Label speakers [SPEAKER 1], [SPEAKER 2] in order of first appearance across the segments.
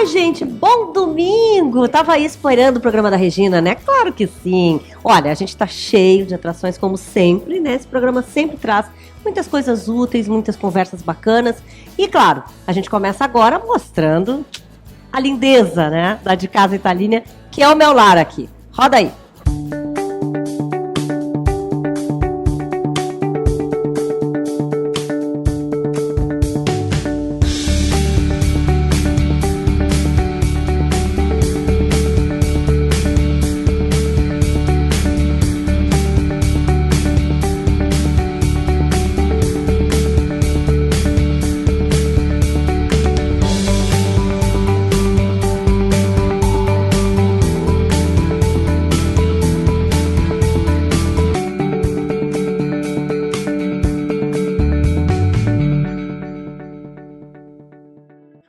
[SPEAKER 1] Oi, gente, bom domingo! Tava aí esperando o programa da Regina, né? Claro que sim! Olha, a gente tá cheio de atrações como sempre, né? Esse programa sempre traz muitas coisas úteis, muitas conversas bacanas. E claro, a gente começa agora mostrando a lindeza, né? Da De Casa Italínia, que é o meu lar aqui. Roda aí!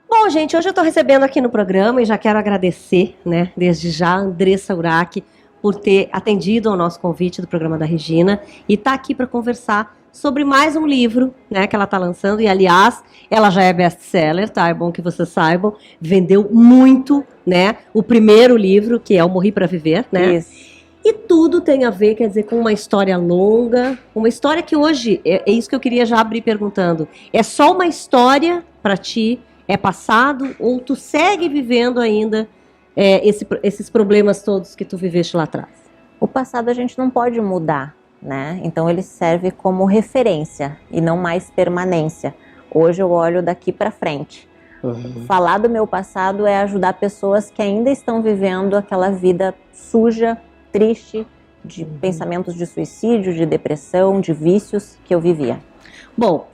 [SPEAKER 1] Bom, gente, hoje eu estou recebendo aqui no programa e já quero agradecer, né, desde já, a Andressa Urach por ter atendido ao nosso convite do programa da Regina e tá aqui para conversar sobre mais um livro, né, que ela está lançando. E, aliás, ela já é best-seller, tá? É bom que vocês saibam. Vendeu muito, né? O primeiro livro, que é O Morri para Viver, né?
[SPEAKER 2] Isso.
[SPEAKER 1] E tudo tem a ver, quer dizer, com uma história longa, uma história que hoje, é isso que eu queria já abrir perguntando, é só uma história para ti? É passado ou tu segue vivendo ainda esses problemas todos que tu viveste lá atrás?
[SPEAKER 2] O passado a gente não pode mudar, né? Então ele serve como referência e não mais permanência. Hoje eu olho daqui para frente. Falar do meu passado é ajudar pessoas que ainda estão vivendo aquela vida suja, triste, de pensamentos de suicídio, de depressão, de vícios que eu vivia.
[SPEAKER 1] Bom,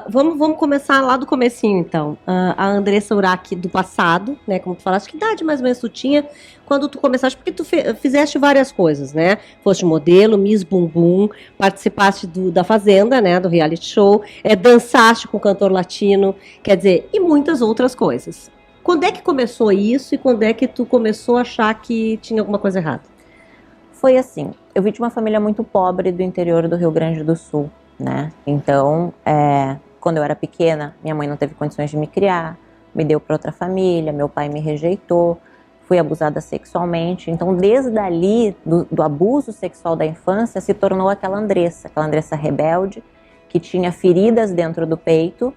[SPEAKER 1] vamos começar lá do comecinho, então. A Andressa Urach do passado, né, como tu falaste, que idade mais ou menos tu tinha quando tu começaste? Porque tu fizeste várias coisas, né? Foste modelo, Miss Bumbum, participaste da Fazenda, né, do reality show, dançaste com o cantor latino, quer dizer, e muitas outras coisas. Quando é que começou isso e quando é que tu começou a achar que tinha alguma coisa errada?
[SPEAKER 2] Foi assim, eu vim de uma família muito pobre do interior do Rio Grande do Sul, né? Então, quando eu era pequena, minha mãe não teve condições de me criar, me deu para outra família, meu pai me rejeitou, fui abusada sexualmente. Então, desde ali, do abuso sexual da infância, se tornou aquela Andressa rebelde, que tinha feridas dentro do peito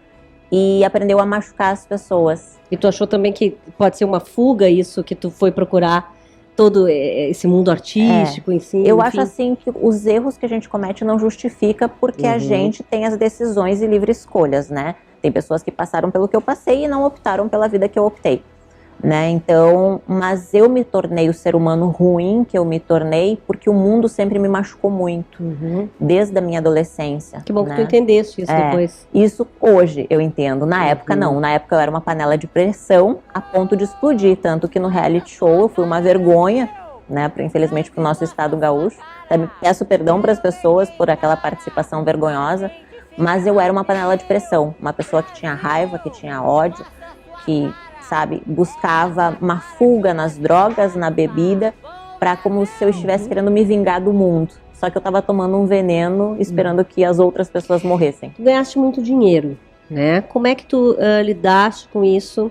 [SPEAKER 2] e aprendeu a machucar as pessoas.
[SPEAKER 1] E tu achou também que pode ser uma fuga isso que tu foi procurar? Todo esse mundo artístico em si?
[SPEAKER 2] Eu acho assim que os erros que a gente comete não justifica porque a gente tem as decisões e livres escolhas, né? Tem pessoas que passaram pelo que eu passei e não optaram pela vida que eu optei, né? Então, mas eu me tornei o ser humano ruim que eu me tornei porque o mundo sempre me machucou muito, desde a minha adolescência.
[SPEAKER 1] Que bom,
[SPEAKER 2] né?
[SPEAKER 1] Que tu entendesse isso depois.
[SPEAKER 2] Isso hoje eu entendo, na época não, na época eu era uma panela de pressão a ponto de explodir, tanto que no reality show eu fui uma vergonha, né, infelizmente pro nosso estado gaúcho. Até peço perdão para as pessoas por aquela participação vergonhosa, mas eu era uma panela de pressão, uma pessoa que tinha raiva, que tinha ódio, que, sabe, buscava uma fuga nas drogas, na bebida, para como se eu estivesse querendo me vingar do mundo. Só que eu estava tomando um veneno, esperando que as outras pessoas morressem.
[SPEAKER 1] Tu ganhaste muito dinheiro, né? Como é que tu lidaste com isso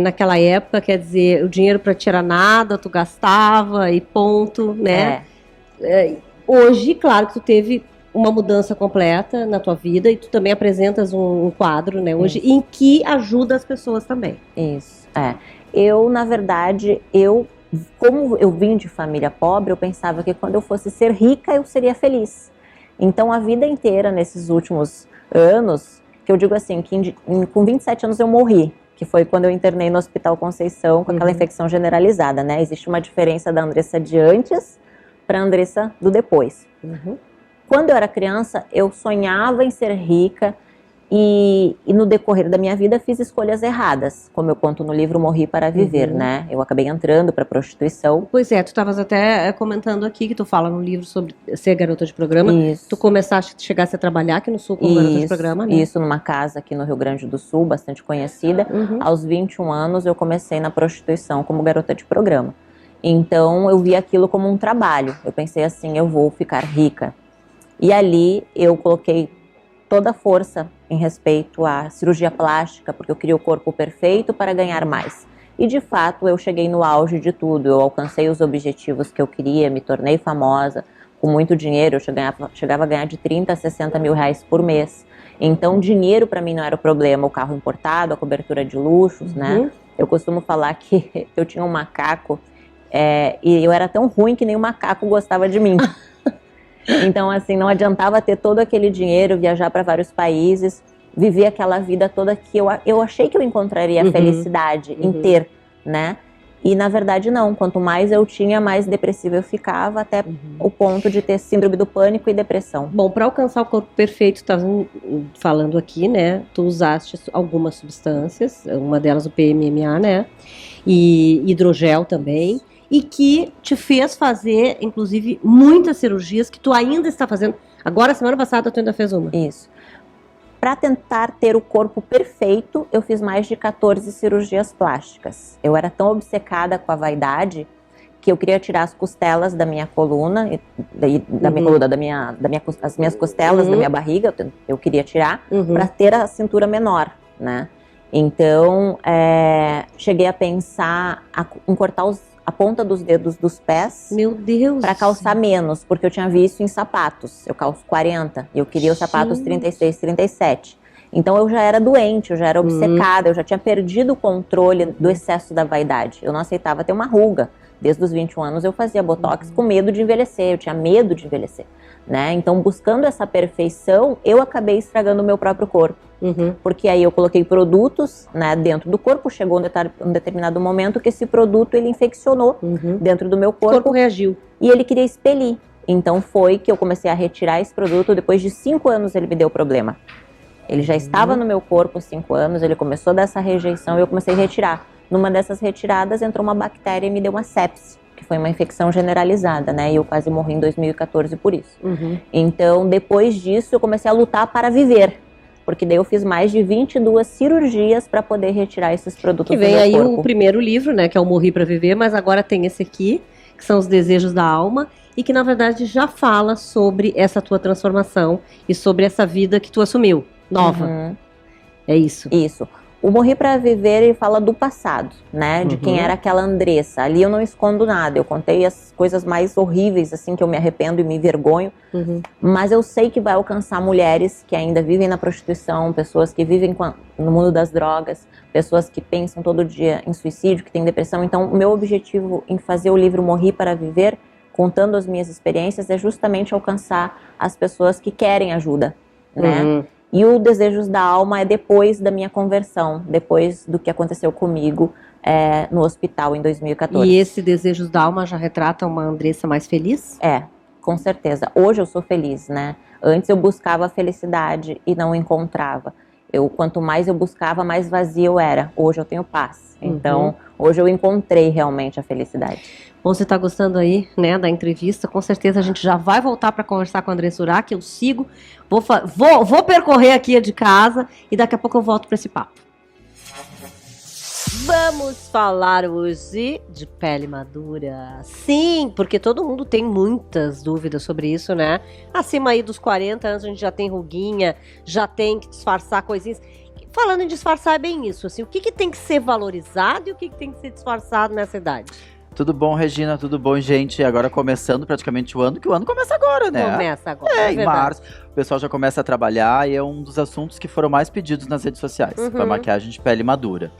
[SPEAKER 1] naquela época? Quer dizer, o dinheiro para ti era nada, tu gastava e ponto, né? Hoje, claro que tu teve uma mudança completa na tua vida e tu também apresentas um quadro, né, hoje, em que ajuda as pessoas também.
[SPEAKER 2] Isso, Eu, na verdade, como eu vim de família pobre, eu pensava que quando eu fosse ser rica, eu seria feliz. Então, a vida inteira, nesses últimos anos, que eu digo assim, que com 27 anos eu morri, que foi quando eu internei no Hospital Conceição com aquela infecção generalizada, né? Existe uma diferença da Andressa de antes para a Andressa do depois. Quando eu era criança, eu sonhava em ser rica e no decorrer da minha vida fiz escolhas erradas. Como eu conto no livro Morri para Viver, né? Eu acabei entrando para prostituição.
[SPEAKER 1] Pois é, tu estavas até comentando aqui que tu fala no livro sobre ser garota de programa.
[SPEAKER 2] Isso.
[SPEAKER 1] Tu chegasse a trabalhar aqui no Sul como garota de programa, né?
[SPEAKER 2] Isso, numa casa aqui no Rio Grande do Sul, bastante conhecida. Aos 21 anos eu comecei na prostituição como garota de programa. Então eu vi aquilo como um trabalho. Eu pensei assim, eu vou ficar rica. E ali eu coloquei toda a força em respeito à cirurgia plástica, porque eu queria o corpo perfeito para ganhar mais. E de fato eu cheguei no auge de tudo, eu alcancei os objetivos que eu queria, me tornei famosa, com muito dinheiro, eu chegava a ganhar de 30 a 60 mil reais por mês. Então dinheiro para mim não era o problema, o carro importado, a cobertura de luxos, né? Eu costumo falar que eu tinha um macaco e eu era tão ruim que nem o macaco gostava de mim. Então assim, não adiantava ter todo aquele dinheiro, viajar para vários países, viver aquela vida toda que eu achei que eu encontraria a felicidade em ter, né? E na verdade não, quanto mais eu tinha, mais depressiva eu ficava, até o ponto de ter síndrome do pânico e depressão.
[SPEAKER 1] Bom, para alcançar o corpo perfeito, tá falando aqui, né? Tu usaste algumas substâncias, uma delas o PMMA, né? E hidrogel também, e que te fez fazer, inclusive, muitas cirurgias que tu ainda está fazendo. Agora, semana passada, tu ainda fez uma.
[SPEAKER 2] Isso. Para tentar ter o corpo perfeito, eu fiz mais de 14 cirurgias plásticas. Eu era tão obcecada com a vaidade que eu queria tirar as costelas da minha coluna, da minha coluna, as minhas costelas da minha barriga, eu queria tirar para ter a cintura menor, né? Então, cheguei a pensar em cortar a ponta dos dedos dos pés.
[SPEAKER 1] Meu Deus!
[SPEAKER 2] Para calçar menos, porque eu tinha visto em sapatos. Eu calço 40 e eu queria os sapatos 36, 37. Então eu já era doente, eu já era obcecada, eu já tinha perdido o controle do excesso da vaidade. Eu não aceitava ter uma ruga. Desde os 21 anos eu fazia botox com medo de envelhecer, eu tinha medo de envelhecer, né? Então buscando essa perfeição, eu acabei estragando o meu próprio corpo. Porque aí eu coloquei produtos, né, dentro do corpo, chegou um determinado momento que esse produto ele infeccionou dentro do meu corpo.
[SPEAKER 1] O corpo reagiu.
[SPEAKER 2] E ele queria expelir. Então foi que eu comecei a retirar esse produto, depois de 5 anos ele me deu problema. Ele já estava no meu corpo há 5 anos, ele começou dessa rejeição e eu comecei a retirar. Numa dessas retiradas entrou uma bactéria e me deu uma sepse, que foi uma infecção generalizada, né? E eu quase morri em 2014 por isso. Então, depois disso, eu comecei a lutar para viver. Porque daí eu fiz mais de 22 cirurgias para poder retirar esses produtos do meu corpo.
[SPEAKER 1] Que vem aí o primeiro livro, né? Que é o Morri para Viver, mas agora tem esse aqui, que são os Desejos da Alma, e que na verdade já fala sobre essa tua transformação e sobre essa vida que tu assumiu, nova. É isso.
[SPEAKER 2] Isso. O Morri para Viver, ele fala do passado, né? De quem era aquela Andressa. Ali eu não escondo nada. Eu contei as coisas mais horríveis, assim, que eu me arrependo e me envergonho. Mas eu sei que vai alcançar mulheres que ainda vivem na prostituição, pessoas que vivem no mundo das drogas, pessoas que pensam todo dia em suicídio, que têm depressão. Então, o meu objetivo em fazer o livro Morri para Viver, contando as minhas experiências, é justamente alcançar as pessoas que querem ajuda, né? E o Desejos da Alma é depois da minha conversão, depois do que aconteceu comigo no hospital em 2014.
[SPEAKER 1] E esse Desejos da Alma já retrata uma Andressa mais feliz?
[SPEAKER 2] Com certeza. Hoje eu sou feliz, né? Antes eu buscava a felicidade e não encontrava. Quanto mais eu buscava, mais vazia eu era. Hoje eu tenho paz. Então, hoje eu encontrei realmente a felicidade.
[SPEAKER 1] Bom, você está gostando aí, né, da entrevista? Com certeza a gente já vai voltar para conversar com a Andressa Urach. Eu sigo, vou percorrer aqui a de casa e daqui a pouco eu volto para esse papo. Vamos falar hoje de pele madura. Sim, porque todo mundo tem muitas dúvidas sobre isso, né? Acima aí dos 40 anos a gente já tem ruguinha, já tem que disfarçar coisinhas. Falando em disfarçar, é bem isso, assim, o que tem que ser valorizado e o que tem que ser disfarçado nessa idade?
[SPEAKER 3] Tudo bom, Regina? Tudo bom, gente? Agora começando praticamente o ano, que o ano começa agora, né?
[SPEAKER 1] Começa agora,
[SPEAKER 3] em março. O pessoal já começa a trabalhar e é um dos assuntos que foram mais pedidos nas redes sociais, para maquiagem de pele madura.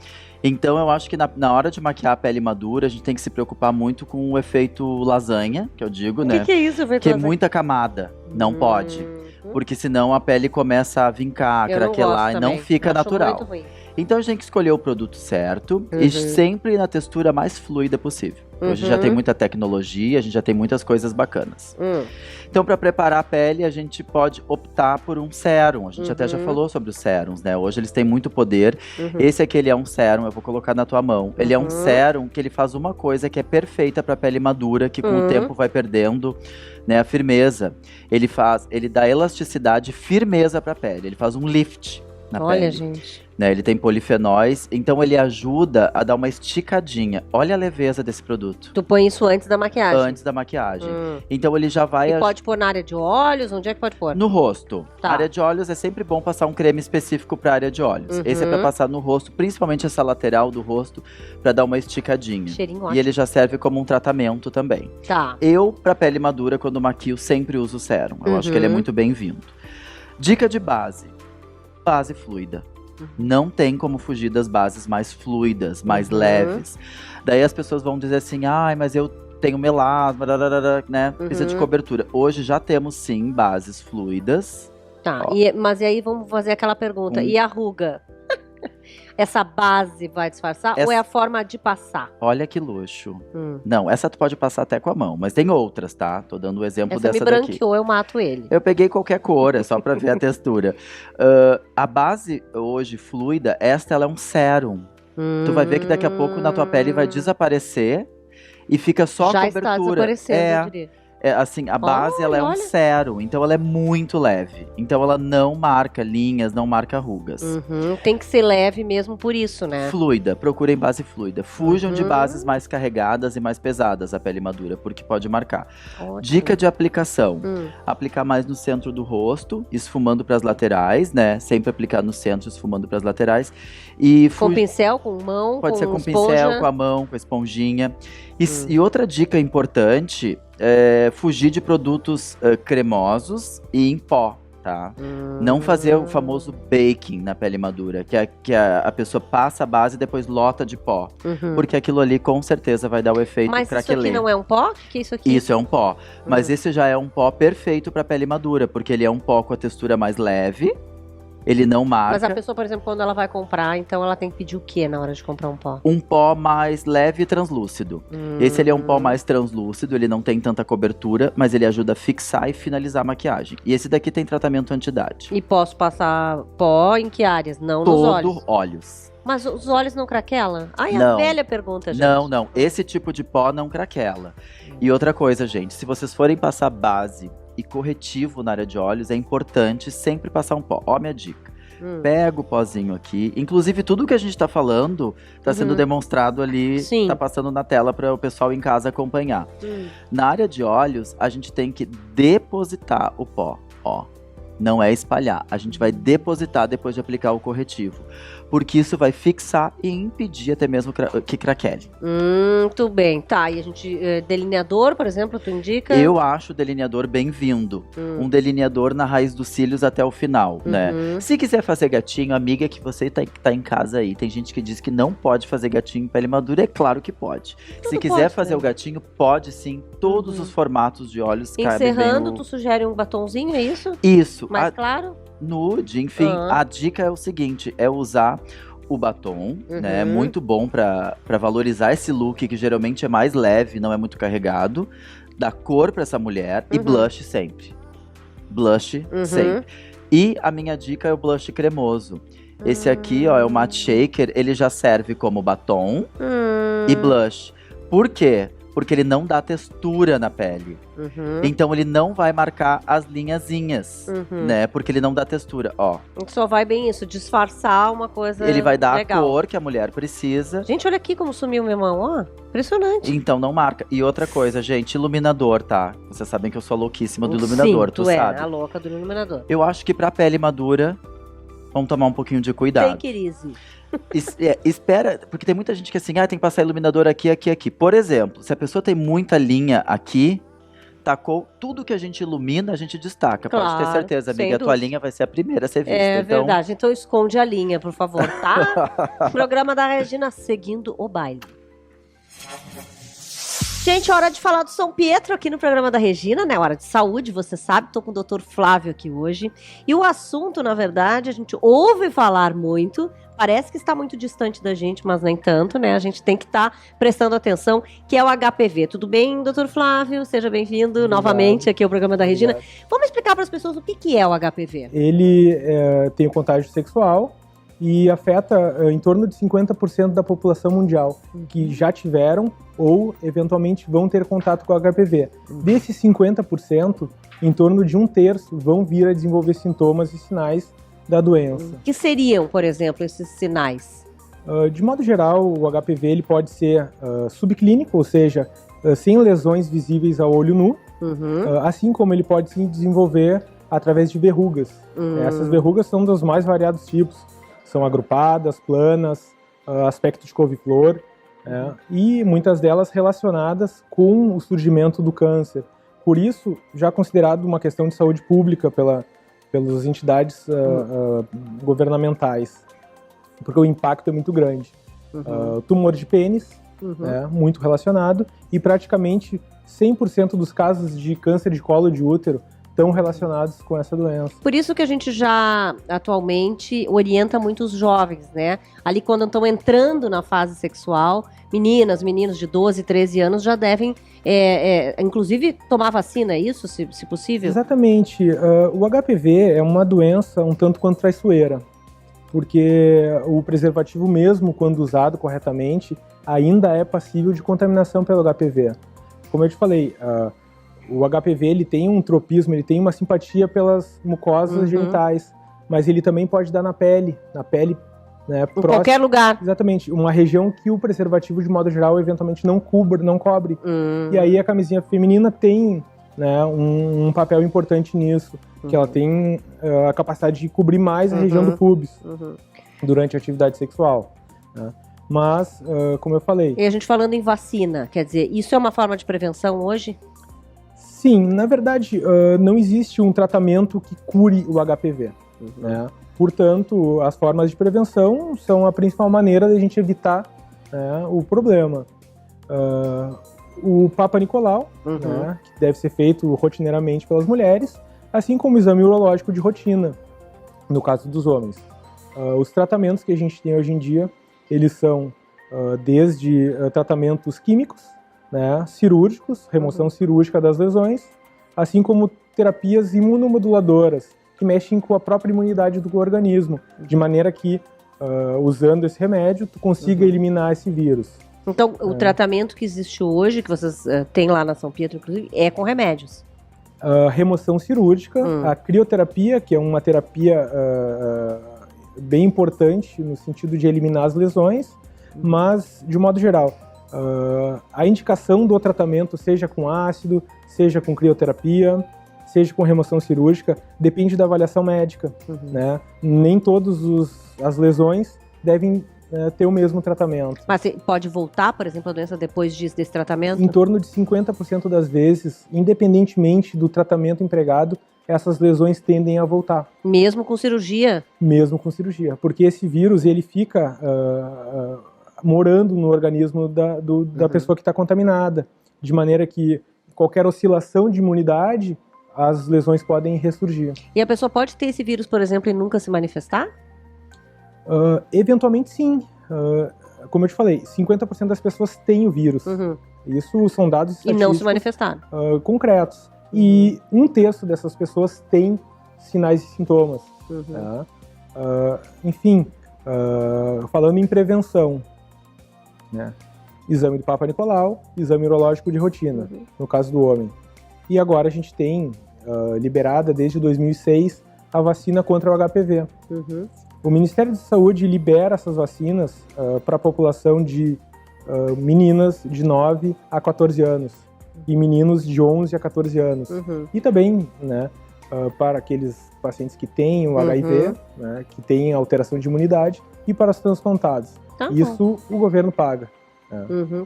[SPEAKER 3] Então eu acho que na hora de maquiar a pele madura, a gente tem que se preocupar muito com o efeito lasanha, que eu digo, né?
[SPEAKER 1] O que é isso, efeito
[SPEAKER 3] lasanha?
[SPEAKER 1] Que
[SPEAKER 3] é muita camada, não pode. Porque senão a pele começa a vincar, craquelar e não fica natural.
[SPEAKER 1] Muito ruim.
[SPEAKER 3] Então a gente tem que escolher o produto certo e sempre na textura mais fluida possível. Hoje já tem muita tecnologia, a gente já tem muitas coisas bacanas. Então, para preparar a pele, a gente pode optar por um sérum. A gente até já falou sobre os sérums, né? Hoje eles têm muito poder. Esse aqui ele é um sérum, eu vou colocar na tua mão. Ele é um sérum que ele faz uma coisa que é perfeita para pele madura, que com o tempo vai perdendo, né, a firmeza. Ele dá elasticidade e firmeza para a pele. Ele faz um lift. na
[SPEAKER 1] Olha,
[SPEAKER 3] pele.
[SPEAKER 1] gente.
[SPEAKER 3] Né, ele tem polifenóis, então ele ajuda a dar uma esticadinha. Olha a leveza desse produto.
[SPEAKER 1] Tu põe isso antes da maquiagem?
[SPEAKER 3] Antes da maquiagem. Então ele já vai...
[SPEAKER 1] E pode pôr na área de olhos? Onde é que pode pôr?
[SPEAKER 3] No rosto.
[SPEAKER 1] Tá.
[SPEAKER 3] Área de olhos é sempre bom passar um creme específico para área de olhos. Esse é para passar no rosto, principalmente essa lateral do rosto, para dar uma esticadinha.
[SPEAKER 1] Cheirinho ótimo.
[SPEAKER 3] E ele já serve como um tratamento também.
[SPEAKER 1] Tá.
[SPEAKER 3] Eu, para pele madura, quando maquio, sempre uso sérum. Eu acho que ele é muito bem-vindo. Dica de base. Base fluida. Não tem como fugir das bases mais fluidas, mais leves. Daí as pessoas vão dizer assim, ai, mas eu tenho melasma, né? Precisa de cobertura. Hoje já temos, sim, bases fluidas.
[SPEAKER 1] Tá, mas e aí vamos fazer aquela pergunta. E a ruga? Essa base vai disfarçar ou é a forma de passar?
[SPEAKER 3] Olha que luxo. Não, essa tu pode passar até com a mão, mas tem outras, tá? Tô dando o exemplo dessa
[SPEAKER 1] me branqueou, eu mato ele.
[SPEAKER 3] Eu peguei qualquer cor, é só pra ver a textura. A base hoje fluida, ela é um sérum. Tu vai ver que daqui a pouco na tua pele vai desaparecer e fica só a cobertura.
[SPEAKER 1] Já está desaparecendo, eu diria.
[SPEAKER 3] Assim, a base ela é um sérum, então ela é muito leve. Então ela não marca linhas, não marca rugas.
[SPEAKER 1] Tem que ser leve mesmo por isso, né?
[SPEAKER 3] Fluida, procurem base fluida. Fujam de bases mais carregadas e mais pesadas a pele madura, porque pode marcar.
[SPEAKER 1] Ótimo.
[SPEAKER 3] Dica de aplicação. Aplicar mais no centro do rosto, esfumando para as laterais, né? Sempre aplicar no centro, esfumando para as laterais. E
[SPEAKER 1] com pincel, com mão,
[SPEAKER 3] pode ser com
[SPEAKER 1] esponja.
[SPEAKER 3] pincel, com a mão, com a esponjinha. E outra dica importante é fugir de produtos cremosos e em pó, tá? Não fazer o famoso baking na pele madura, que a pessoa passa a base e depois lota de pó. Porque aquilo ali com certeza vai dar o efeito craquelê.
[SPEAKER 1] Mas isso aqui não é um pó? Que é isso aqui?
[SPEAKER 3] Isso é um pó. Mas esse já é um pó perfeito para pele madura, porque ele é um pó com a textura mais leve. Ele não marca.
[SPEAKER 1] Mas a pessoa, por exemplo, quando ela vai comprar, então ela tem que pedir o que na hora de comprar um pó?
[SPEAKER 3] Um pó mais leve e translúcido. Esse ele é um pó mais translúcido, ele não tem tanta cobertura, mas ele ajuda a fixar e finalizar a maquiagem. E esse daqui tem tratamento anti-idade.
[SPEAKER 1] E posso passar pó em que áreas? Não nos olhos?
[SPEAKER 3] Olhos.
[SPEAKER 1] Mas os olhos não craquelam? Ai,
[SPEAKER 3] não.
[SPEAKER 1] A velha pergunta, gente.
[SPEAKER 3] Não. Esse tipo de pó não craquela. E outra coisa, gente, se vocês forem passar base e corretivo na área de olhos, é importante sempre passar um pó. Ó, minha dica. Pega o pozinho aqui. Inclusive, tudo que a gente tá falando tá sendo demonstrado ali, tá passando na tela para o pessoal em casa acompanhar. Na área de olhos, a gente tem que depositar o pó, ó. Não é espalhar. A gente vai depositar depois de aplicar o corretivo. Porque isso vai fixar e impedir até mesmo que craquele.
[SPEAKER 1] Muito bem. Tá, e a gente... delineador, por exemplo, tu indica?
[SPEAKER 3] Eu acho o delineador bem-vindo. Um delineador na raiz dos cílios até o final, né? Se quiser fazer gatinho, amiga, que você tá em casa aí. Tem gente que diz que não pode fazer gatinho em pele madura. É claro que pode. Se quiser fazer o gatinho, pode sim. Todos os formatos de olhos cabem bem.
[SPEAKER 1] Encerrando, tu sugere um batonzinho, é isso?
[SPEAKER 3] Isso.
[SPEAKER 1] Mais claro?
[SPEAKER 3] Nude, enfim. A dica é o seguinte, é usar o batom, né? Muito bom pra valorizar esse look, que geralmente é mais leve, não é muito carregado. Dá cor pra essa mulher e blush sempre. Blush sempre. E a minha dica é o blush cremoso. Esse aqui, ó, é o Matte Shaker. Ele já serve como batom e blush. Por quê? Porque ele não dá textura na pele. Então ele não vai marcar as linhazinhas, né? Porque ele não dá textura, ó.
[SPEAKER 1] Só vai bem isso, disfarçar uma coisa
[SPEAKER 3] Ele vai dar
[SPEAKER 1] legal.
[SPEAKER 3] A cor que a mulher precisa.
[SPEAKER 1] Gente, olha aqui como sumiu minha mão, ó. Impressionante.
[SPEAKER 3] Então não marca. E outra coisa, gente, iluminador, tá? Vocês sabem que eu sou louquíssima do iluminador,
[SPEAKER 1] Sim,
[SPEAKER 3] tu sabe.
[SPEAKER 1] É a louca do iluminador.
[SPEAKER 3] Eu acho que pra pele madura, vamos tomar um pouquinho de cuidado.
[SPEAKER 1] Take it easy.
[SPEAKER 3] Espera, porque tem muita gente que assim, tem que passar iluminador aqui. Por exemplo, se a pessoa tem muita linha aqui, tacou tudo que a gente ilumina, a gente destaca.
[SPEAKER 1] Claro,
[SPEAKER 3] pode ter certeza, amiga, a tua linha vai ser a primeira a ser vista.
[SPEAKER 1] É verdade, então esconde a linha, por favor, tá? Programa da Regina, seguindo o baile. Gente, hora de falar do São Pietro aqui no programa da Regina, né? Hora de saúde, você sabe, tô com o Dr. Flávio aqui hoje. E o assunto, na verdade, a gente ouve falar muito, parece que está muito distante da gente, mas nem tanto, né? A gente tem que estar prestando atenção, que é o HPV. Tudo bem, Dr. Flávio? Seja bem-vindo novamente aqui ao programa da Regina. Vamos explicar para as pessoas o que é o HPV.
[SPEAKER 4] Ele tem o contágio sexual e afeta em torno de 50% da população mundial que já tiveram ou eventualmente vão ter contato com o HPV. Desses 50%, em torno de 1/3 vão vir a desenvolver sintomas e sinais da doença.
[SPEAKER 1] Que seriam, por exemplo, esses sinais?
[SPEAKER 4] De modo geral, o HPV ele pode ser subclínico, ou seja, sem lesões visíveis ao olho nu, assim como ele pode se desenvolver através de verrugas. Essas verrugas são dos mais variados tipos, são agrupadas, planas, aspecto de couve-flor, e muitas delas relacionadas com o surgimento do câncer. Por isso, já considerado uma questão de saúde pública pelas entidades governamentais, porque o impacto é muito grande. Tumor de pênis, muito relacionado, e praticamente 100% dos casos de câncer de colo de útero estão relacionados com essa doença.
[SPEAKER 1] Por isso que a gente já atualmente orienta muito os jovens, né? Ali quando estão entrando na fase sexual, meninas, meninos de 12, 13 anos já devem, inclusive, tomar vacina, é isso, se possível?
[SPEAKER 4] Exatamente. O HPV é uma doença um tanto quanto traiçoeira, porque o preservativo mesmo, quando usado corretamente, ainda é passível de contaminação pelo HPV. Como eu te falei, o HPV ele tem um tropismo, ele tem uma simpatia pelas mucosas genitais, mas ele também pode dar na pele, né,
[SPEAKER 1] em qualquer lugar.
[SPEAKER 4] Exatamente, uma região que o preservativo, de modo geral, eventualmente não cobre. E aí a camisinha feminina tem, né, um papel importante nisso, que ela tem a capacidade de cobrir mais a região do púbis durante a atividade sexual, né? Mas, como eu falei...
[SPEAKER 1] E a gente falando em vacina, quer dizer, isso é uma forma de prevenção hoje?
[SPEAKER 4] Sim, na verdade, não existe um tratamento que cure o HPV, né? Portanto, as formas de prevenção são a principal maneira de a gente evitar, né, o problema. O Papa Nicolau, né, que deve ser feito rotineiramente pelas mulheres, assim como o exame urológico de rotina, no caso dos homens. Os tratamentos que a gente tem hoje em dia, eles são desde tratamentos químicos, né, cirúrgicos, remoção cirúrgica das lesões, assim como terapias imunomoduladoras, que mexem com a própria imunidade do organismo, de maneira que, usando esse remédio, tu consiga eliminar esse vírus.
[SPEAKER 1] Então, o tratamento que existe hoje, que vocês têm lá na São Pedro, inclusive, é com remédios?
[SPEAKER 4] Remoção cirúrgica, a crioterapia, que é uma terapia bem importante no sentido de eliminar as lesões, mas, de modo geral, a indicação do tratamento, seja com ácido, seja com crioterapia, seja com remoção cirúrgica, depende da avaliação médica, né? Nem todas as lesões devem ter o mesmo tratamento.
[SPEAKER 1] Mas pode voltar, por exemplo, a doença depois desse tratamento?
[SPEAKER 4] Em torno de 50% das vezes, independentemente do tratamento empregado, essas lesões tendem a voltar.
[SPEAKER 1] Mesmo com cirurgia?
[SPEAKER 4] Mesmo com cirurgia, porque esse vírus ele fica morando no organismo da pessoa que está contaminada, de maneira que qualquer oscilação de imunidade, as lesões podem ressurgir.
[SPEAKER 1] E a pessoa pode ter esse vírus, por exemplo, e nunca se manifestar?
[SPEAKER 4] Eventualmente sim. Como eu te falei, 50% das pessoas têm o vírus. Isso são dados estatísticos.
[SPEAKER 1] E não se manifestaram.
[SPEAKER 4] Concretos. E 1/3 dessas pessoas têm sinais e sintomas. Enfim, falando em prevenção, né? Exame do Papa Nicolau, exame urológico de rotina, no caso do homem. E agora a gente tem liberada desde 2006 a vacina contra o HPV. O Ministério da Saúde libera essas vacinas para a população de meninas de 9 a 14 anos e meninos de 11 a 14 anos. E também, né, para aqueles pacientes que têm o HIV, né, que têm alteração de imunidade, e para os transplantados. Isso o governo paga.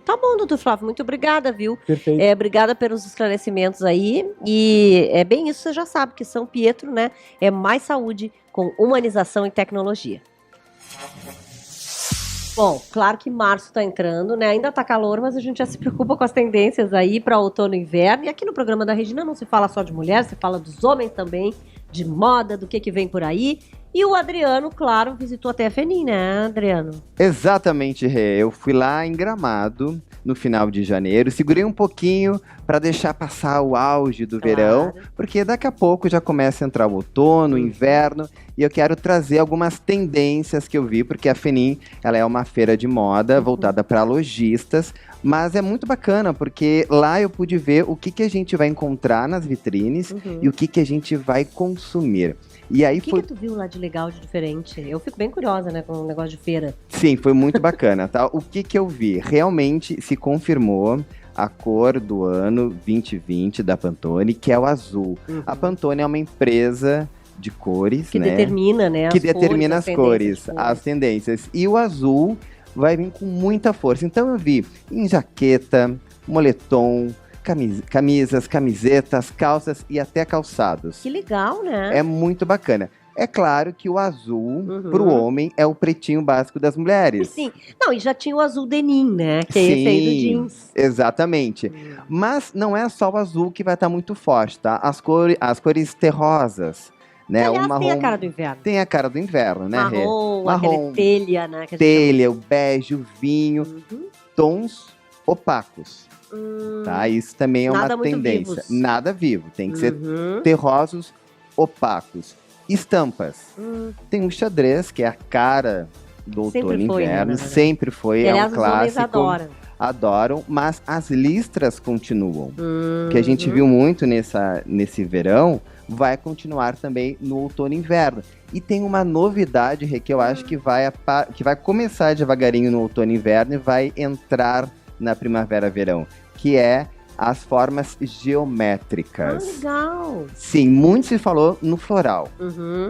[SPEAKER 1] Tá bom, doutor Flávio, muito obrigada, viu?
[SPEAKER 4] Perfeito.
[SPEAKER 1] Obrigada pelos esclarecimentos aí, e é bem isso, você já sabe que São Pietro, né, é mais saúde com humanização e tecnologia. Bom, claro que março tá entrando, né, ainda tá calor, mas a gente já se preocupa com as tendências aí para outono e inverno, e aqui no programa da Regina não se fala só de mulher, se fala dos homens também, de moda, do que vem por aí. E o Adriano, claro, visitou até a FENIM, né, Adriano?
[SPEAKER 5] Exatamente, Rê. Eu fui lá em Gramado no final de janeiro, segurei um pouquinho para deixar passar o auge do verão, porque daqui a pouco já começa a entrar o outono, o inverno, e eu quero trazer algumas tendências que eu vi, porque a FENIM, ela é uma feira de moda voltada para lojistas, mas é muito bacana, porque lá eu pude ver o que a gente vai encontrar nas vitrines e o que a gente vai consumir. E aí
[SPEAKER 1] O que
[SPEAKER 5] foi...
[SPEAKER 1] que tu viu lá de legal, de diferente? Eu fico bem curiosa, né, com o negócio de feira.
[SPEAKER 5] Sim, foi muito bacana, tá? O que eu vi? Realmente se confirmou a cor do ano 2020 da Pantone, que é o azul. A Pantone é uma empresa de cores,
[SPEAKER 1] Que
[SPEAKER 5] né?
[SPEAKER 1] determina, né,
[SPEAKER 5] Que
[SPEAKER 1] as
[SPEAKER 5] determina as cores,
[SPEAKER 1] tendências de cores.
[SPEAKER 5] as tendências. E o azul vai vir com muita força. Então eu vi em jaqueta, moletom, camisas, camisetas, calças e até calçados.
[SPEAKER 1] Que legal, né?
[SPEAKER 5] É muito bacana. É claro que o azul, pro homem, é o pretinho básico das mulheres.
[SPEAKER 1] Sim. Não, e já tinha o azul denim, né? Que é esse aí do jeans.
[SPEAKER 5] Exatamente. Mas não é só o azul que vai estar muito forte, tá? As cores terrosas, né?
[SPEAKER 1] Aliás,
[SPEAKER 5] o marrom
[SPEAKER 1] tem a cara do inverno.
[SPEAKER 5] tem a cara do inverno, né, Rê?
[SPEAKER 1] Marrom,
[SPEAKER 5] Marrom,
[SPEAKER 1] aquele telha, né? que a gente
[SPEAKER 5] telha, o bege, o vinho,
[SPEAKER 1] chama. Uhum.
[SPEAKER 5] tons opacos, tá? Isso também é
[SPEAKER 1] Nada
[SPEAKER 5] uma
[SPEAKER 1] muito
[SPEAKER 5] tendência.
[SPEAKER 1] vivos.
[SPEAKER 5] Nada vivo, tem que ser
[SPEAKER 1] Uhum.
[SPEAKER 5] terrosos, opacos. Estampas. Tem o xadrez, que é a cara do
[SPEAKER 1] Sempre
[SPEAKER 5] outono e
[SPEAKER 1] foi, né,
[SPEAKER 5] inverno,
[SPEAKER 1] na verdade.
[SPEAKER 5] sempre foi,
[SPEAKER 1] E,
[SPEAKER 5] é
[SPEAKER 1] aliás,
[SPEAKER 5] um
[SPEAKER 1] os homens
[SPEAKER 5] clássico.
[SPEAKER 1] adoram.
[SPEAKER 5] Adoram, mas as listras continuam. O que a gente viu muito nesse verão vai continuar também no outono e inverno. E tem uma novidade, Rê, que eu acho que vai começar devagarinho no outono e inverno e vai entrar na primavera-verão, que é as formas geométricas.
[SPEAKER 1] Legal.
[SPEAKER 5] Sim, muito se falou no floral,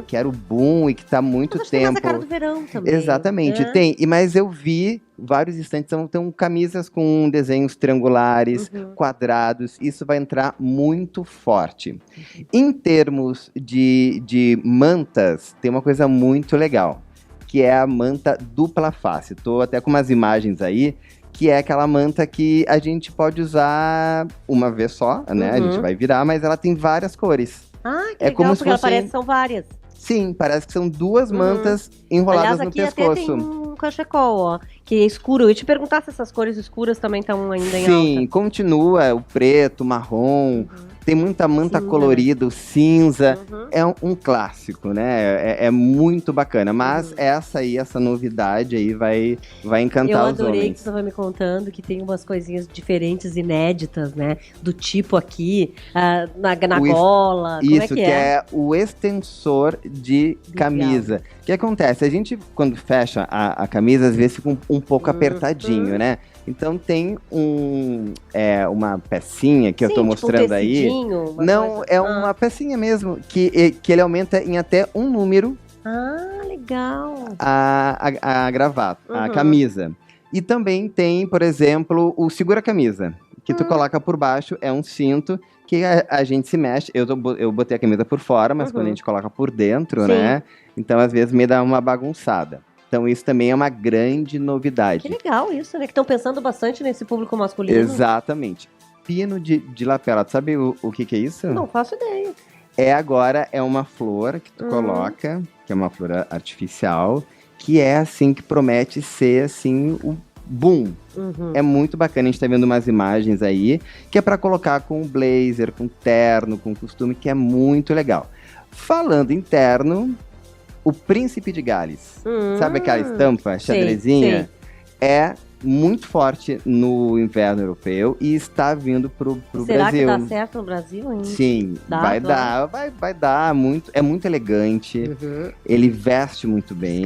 [SPEAKER 5] que era o boom e que tá há muito
[SPEAKER 1] Mas acho que tem mais
[SPEAKER 5] tempo.
[SPEAKER 1] a cara do verão também.
[SPEAKER 5] Exatamente,
[SPEAKER 1] né?
[SPEAKER 5] tem. Mas eu vi vários estantes, tem camisas com desenhos triangulares, quadrados. Isso vai entrar muito forte. Em termos de mantas, tem uma coisa muito legal, que é a manta dupla face. Tô até com umas imagens aí, que é aquela manta que a gente pode usar uma vez só, né? A gente vai virar, mas ela tem várias cores.
[SPEAKER 1] Ah, que
[SPEAKER 5] É
[SPEAKER 1] legal,
[SPEAKER 5] como se
[SPEAKER 1] porque ela
[SPEAKER 5] fossem-
[SPEAKER 1] parece que são várias.
[SPEAKER 5] Sim, parece que são duas mantas enroladas
[SPEAKER 1] Aliás,
[SPEAKER 5] no
[SPEAKER 1] aqui até tem
[SPEAKER 5] pescoço.
[SPEAKER 1] um cachecol, ó, que é escuro. Eu ia te perguntar se essas cores escuras também estão ainda em
[SPEAKER 5] Sim,
[SPEAKER 1] alta.
[SPEAKER 5] continua o preto, o marrom, tem muita manta
[SPEAKER 1] Cinza,
[SPEAKER 5] colorida, o cinza.
[SPEAKER 1] Uhum.
[SPEAKER 5] É um clássico, né? É muito bacana. Mas essa novidade aí vai
[SPEAKER 1] Eu
[SPEAKER 5] encantar os
[SPEAKER 1] adorei que
[SPEAKER 5] homens.
[SPEAKER 1] você vai me contando que tem umas coisinhas diferentes, inéditas, né? Do tipo aqui, na
[SPEAKER 5] O es-
[SPEAKER 1] gola. Como
[SPEAKER 5] Isso,
[SPEAKER 1] é que é?
[SPEAKER 5] o extensor de camisa. O que acontece? A gente, quando fecha a camisa, às vezes fica um pouco apertadinho, né? Então tem uma pecinha que eu tô
[SPEAKER 1] Sim,
[SPEAKER 5] mostrando
[SPEAKER 1] tipo um
[SPEAKER 5] aí.
[SPEAKER 1] tecidinho, uma
[SPEAKER 5] Não,
[SPEAKER 1] coisa.
[SPEAKER 5] é uma pecinha mesmo, que ele aumenta em até um número
[SPEAKER 1] Ah, legal.
[SPEAKER 5] a gravata, a
[SPEAKER 1] Uhum.
[SPEAKER 5] camisa. E também tem, por exemplo, o segura-camisa, que tu coloca por baixo, é um cinto que a gente se mexe. Eu botei a camisa por fora, mas quando a gente coloca por dentro,
[SPEAKER 1] Sim.
[SPEAKER 5] né? Então, às vezes, me dá uma bagunçada. Então, isso também é uma grande novidade.
[SPEAKER 1] Que legal isso, né? Que estão pensando bastante nesse público masculino.
[SPEAKER 5] Exatamente. Pino de lapela. Tu sabe o que é isso?
[SPEAKER 1] Não faço ideia.
[SPEAKER 5] É uma flor que tu coloca, que é uma flor artificial, que é assim, que promete ser assim, o boom. É muito bacana, a gente tá vendo umas imagens aí, que é pra colocar com blazer, com terno, com costume, que é muito legal. Falando em terno, o Príncipe de Gales, sabe aquela estampa xadrezinha? É muito forte no inverno europeu e está vindo pro
[SPEAKER 1] Será
[SPEAKER 5] Brasil.
[SPEAKER 1] que dá certo no Brasil ainda?
[SPEAKER 5] Sim,
[SPEAKER 1] Dá,
[SPEAKER 5] vai
[SPEAKER 1] claro.
[SPEAKER 5] dar, vai dar, é muito elegante, ele veste muito bem,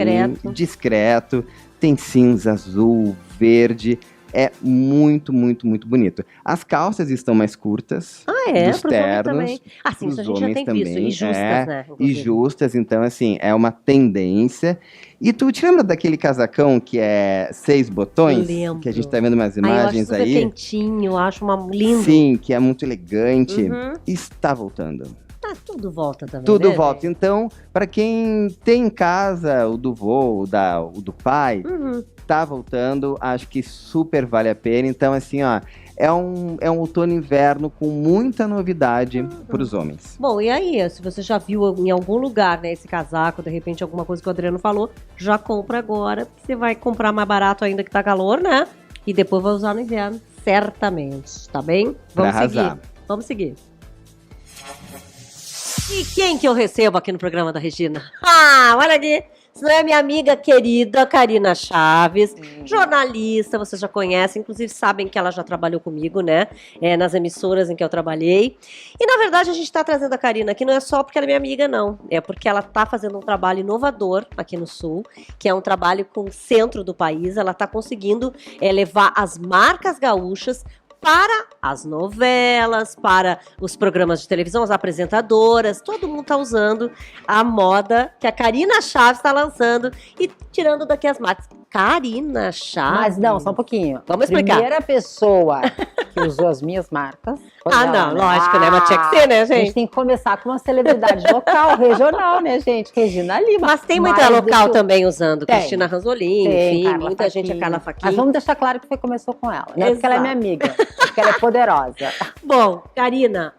[SPEAKER 5] discreto, tem cinza, azul, verde, é muito, muito, muito bonito. As calças estão mais curtas,
[SPEAKER 1] Ah, é?
[SPEAKER 5] dos
[SPEAKER 1] Pros homens
[SPEAKER 5] ternos,
[SPEAKER 1] também. Ah, sim, isso a
[SPEAKER 5] pros
[SPEAKER 1] gente já
[SPEAKER 5] homens
[SPEAKER 1] tem visto.
[SPEAKER 5] também,
[SPEAKER 1] E justas, né?
[SPEAKER 5] e
[SPEAKER 1] inclusive.
[SPEAKER 5] justas, então assim, é uma tendência. E tu te lembra daquele casacão que é 6 botões?
[SPEAKER 1] Lembro.
[SPEAKER 5] Que a gente tá vendo umas
[SPEAKER 1] Ah, eu acho
[SPEAKER 5] imagens
[SPEAKER 1] super
[SPEAKER 5] aí.
[SPEAKER 1] quentinho, acho lindo.
[SPEAKER 5] Sim, que é muito elegante.
[SPEAKER 1] Uhum.
[SPEAKER 5] Está voltando.
[SPEAKER 1] Ah, tudo volta também,
[SPEAKER 5] Tudo
[SPEAKER 1] né,
[SPEAKER 5] volta.
[SPEAKER 1] velho?
[SPEAKER 5] Então, para quem tem em casa o do vô, o do pai, tá voltando. Acho que super vale a pena. Então, assim, ó, é um outono e inverno com muita novidade para os homens.
[SPEAKER 1] Bom, e aí, se você já viu em algum lugar, né, esse casaco, de repente alguma coisa que o Adriano falou, já compra agora, porque você vai comprar mais barato ainda que tá calor, né? E depois vai usar no inverno, certamente, tá bem? Vamos
[SPEAKER 5] Pra arrasar.
[SPEAKER 1] seguir. Vamos seguir. E quem que eu recebo aqui no programa da Regina? Olha aqui. Isso não é minha amiga querida Karina Chaves, jornalista, vocês já conhecem, inclusive sabem que ela já trabalhou comigo, né? Nas emissoras em que eu trabalhei. E na verdade a gente está trazendo a Karina aqui não é só porque ela é minha amiga, não. É porque ela está fazendo um trabalho inovador aqui no Sul, que é um trabalho com o centro do país. Ela está conseguindo levar as marcas gaúchas para as novelas, para os programas de televisão, as apresentadoras, todo mundo está usando a moda que a Karina Chaves está lançando e tirando daqui as marcas. Karina Chaves.
[SPEAKER 6] Mas não, só um pouquinho.
[SPEAKER 1] Vamos explicar.
[SPEAKER 6] A primeira pessoa que usou as minhas marcas foi ela,
[SPEAKER 1] não,
[SPEAKER 6] né?
[SPEAKER 1] lógico, né? Mas tinha que ser, né,
[SPEAKER 6] A gente
[SPEAKER 1] gente?
[SPEAKER 6] tem que começar com uma celebridade local, regional, né, gente? Regina Lima.
[SPEAKER 1] Mas tem muita local também usando.
[SPEAKER 6] Tem.
[SPEAKER 1] Cristina Ranzolin, enfim,
[SPEAKER 6] Carla
[SPEAKER 1] muita gente, a
[SPEAKER 6] Fachin.
[SPEAKER 1] Carla Fachin.
[SPEAKER 6] Mas vamos deixar claro que começou com ela. Não é porque ela é minha amiga, é porque ela é poderosa.
[SPEAKER 1] Bom, Karina,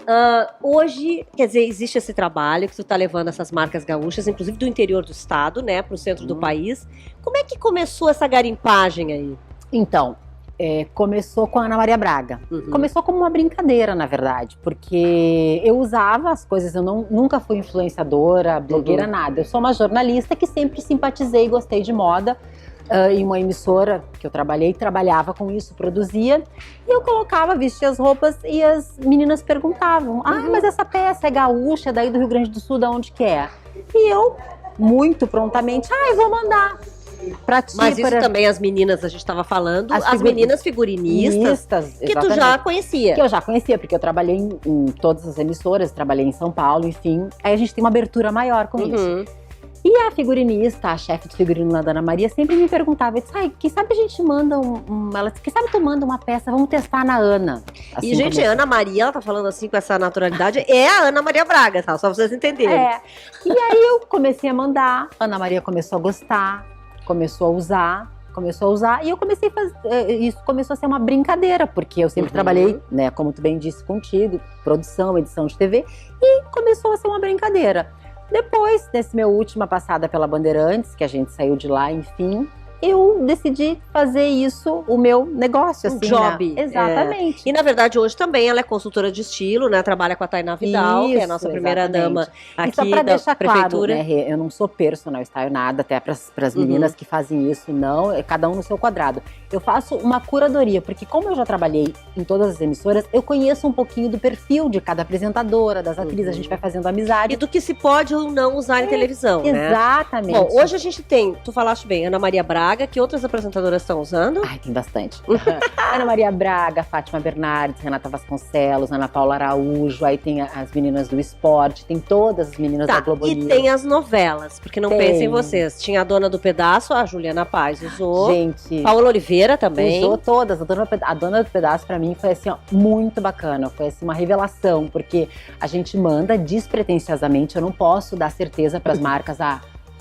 [SPEAKER 1] hoje, quer dizer, existe esse trabalho que tu tá levando essas marcas gaúchas, inclusive do interior do estado, né, pro centro do país. Como é que começou essa garimpagem aí?
[SPEAKER 6] Então, começou com a Ana Maria Braga. Começou como uma brincadeira, na verdade, porque eu usava as coisas, eu nunca fui influenciadora, blogueira, nada. Eu sou uma jornalista que sempre simpatizei e gostei de moda. Em uma emissora que eu trabalhava com isso, produzia, e eu colocava, vestia as roupas e as meninas perguntavam: mas essa peça é gaúcha, daí do Rio Grande do Sul, da onde que é? E eu, muito prontamente, eu vou mandar pra ti.
[SPEAKER 1] Mas isso também as meninas, a gente estava falando, as meninas figurinistas que tu já conhecia.
[SPEAKER 6] Que eu já conhecia, porque eu trabalhei em todas as emissoras, trabalhei em São Paulo, enfim. Aí a gente tem uma abertura maior com isso. E a figurinista, a chefe de figurino lá da Ana Maria, sempre me perguntava, eu disse, quem sabe a gente manda ela disse, quem sabe tu manda uma peça, vamos testar na Ana. Assim,
[SPEAKER 1] e, gente, Ana Maria, ela tá falando assim com essa naturalidade, é a Ana Maria Braga, tá? Só pra vocês entenderem.
[SPEAKER 6] E aí eu comecei a mandar, a Ana Maria começou a gostar, começou a usar, e eu comecei a fazer, isso começou a ser uma brincadeira, porque eu sempre trabalhei, né, como tu bem disse, contigo, produção, edição de TV, e começou a ser uma brincadeira. Depois, nessa minha última passada pela Bandeirantes, que a gente saiu de lá, enfim, eu decidi fazer isso o meu negócio, assim,
[SPEAKER 1] job.
[SPEAKER 6] Né? Exatamente.
[SPEAKER 1] E, na verdade, hoje também ela é consultora de estilo, né? Trabalha com a Tainá Vidal, que é a nossa primeira dama aqui
[SPEAKER 6] só pra
[SPEAKER 1] da
[SPEAKER 6] deixar
[SPEAKER 1] prefeitura.
[SPEAKER 6] Claro, né, eu não sou personal style, nada, até pras meninas que fazem isso, não, é cada um no seu quadrado. Eu faço uma curadoria, porque como eu já trabalhei em todas as emissoras, eu conheço um pouquinho do perfil de cada apresentadora, das atrizes, a gente vai fazendo amizade.
[SPEAKER 1] E do que se pode ou não usar em televisão, né?
[SPEAKER 6] Exatamente.
[SPEAKER 1] Bom, hoje a gente tem, tu falaste bem, Ana Maria Braga, que outras apresentadoras estão usando?
[SPEAKER 6] Tem bastante. Ana Maria Braga, Fátima Bernardes, Renata Vasconcelos, Ana Paula Araújo, aí tem as meninas do esporte, tem todas as meninas da Globo News.
[SPEAKER 1] E tem as novelas, porque não pensem vocês. Tinha a Dona do Pedaço, a Juliana Paz usou.
[SPEAKER 6] Gente.
[SPEAKER 1] Paola Oliveira também.
[SPEAKER 6] Usou todas. A Dona do Pedaço, pra mim, foi assim, muito bacana. Foi assim, uma revelação, porque a gente manda despretensiosamente, eu não posso dar certeza pras marcas,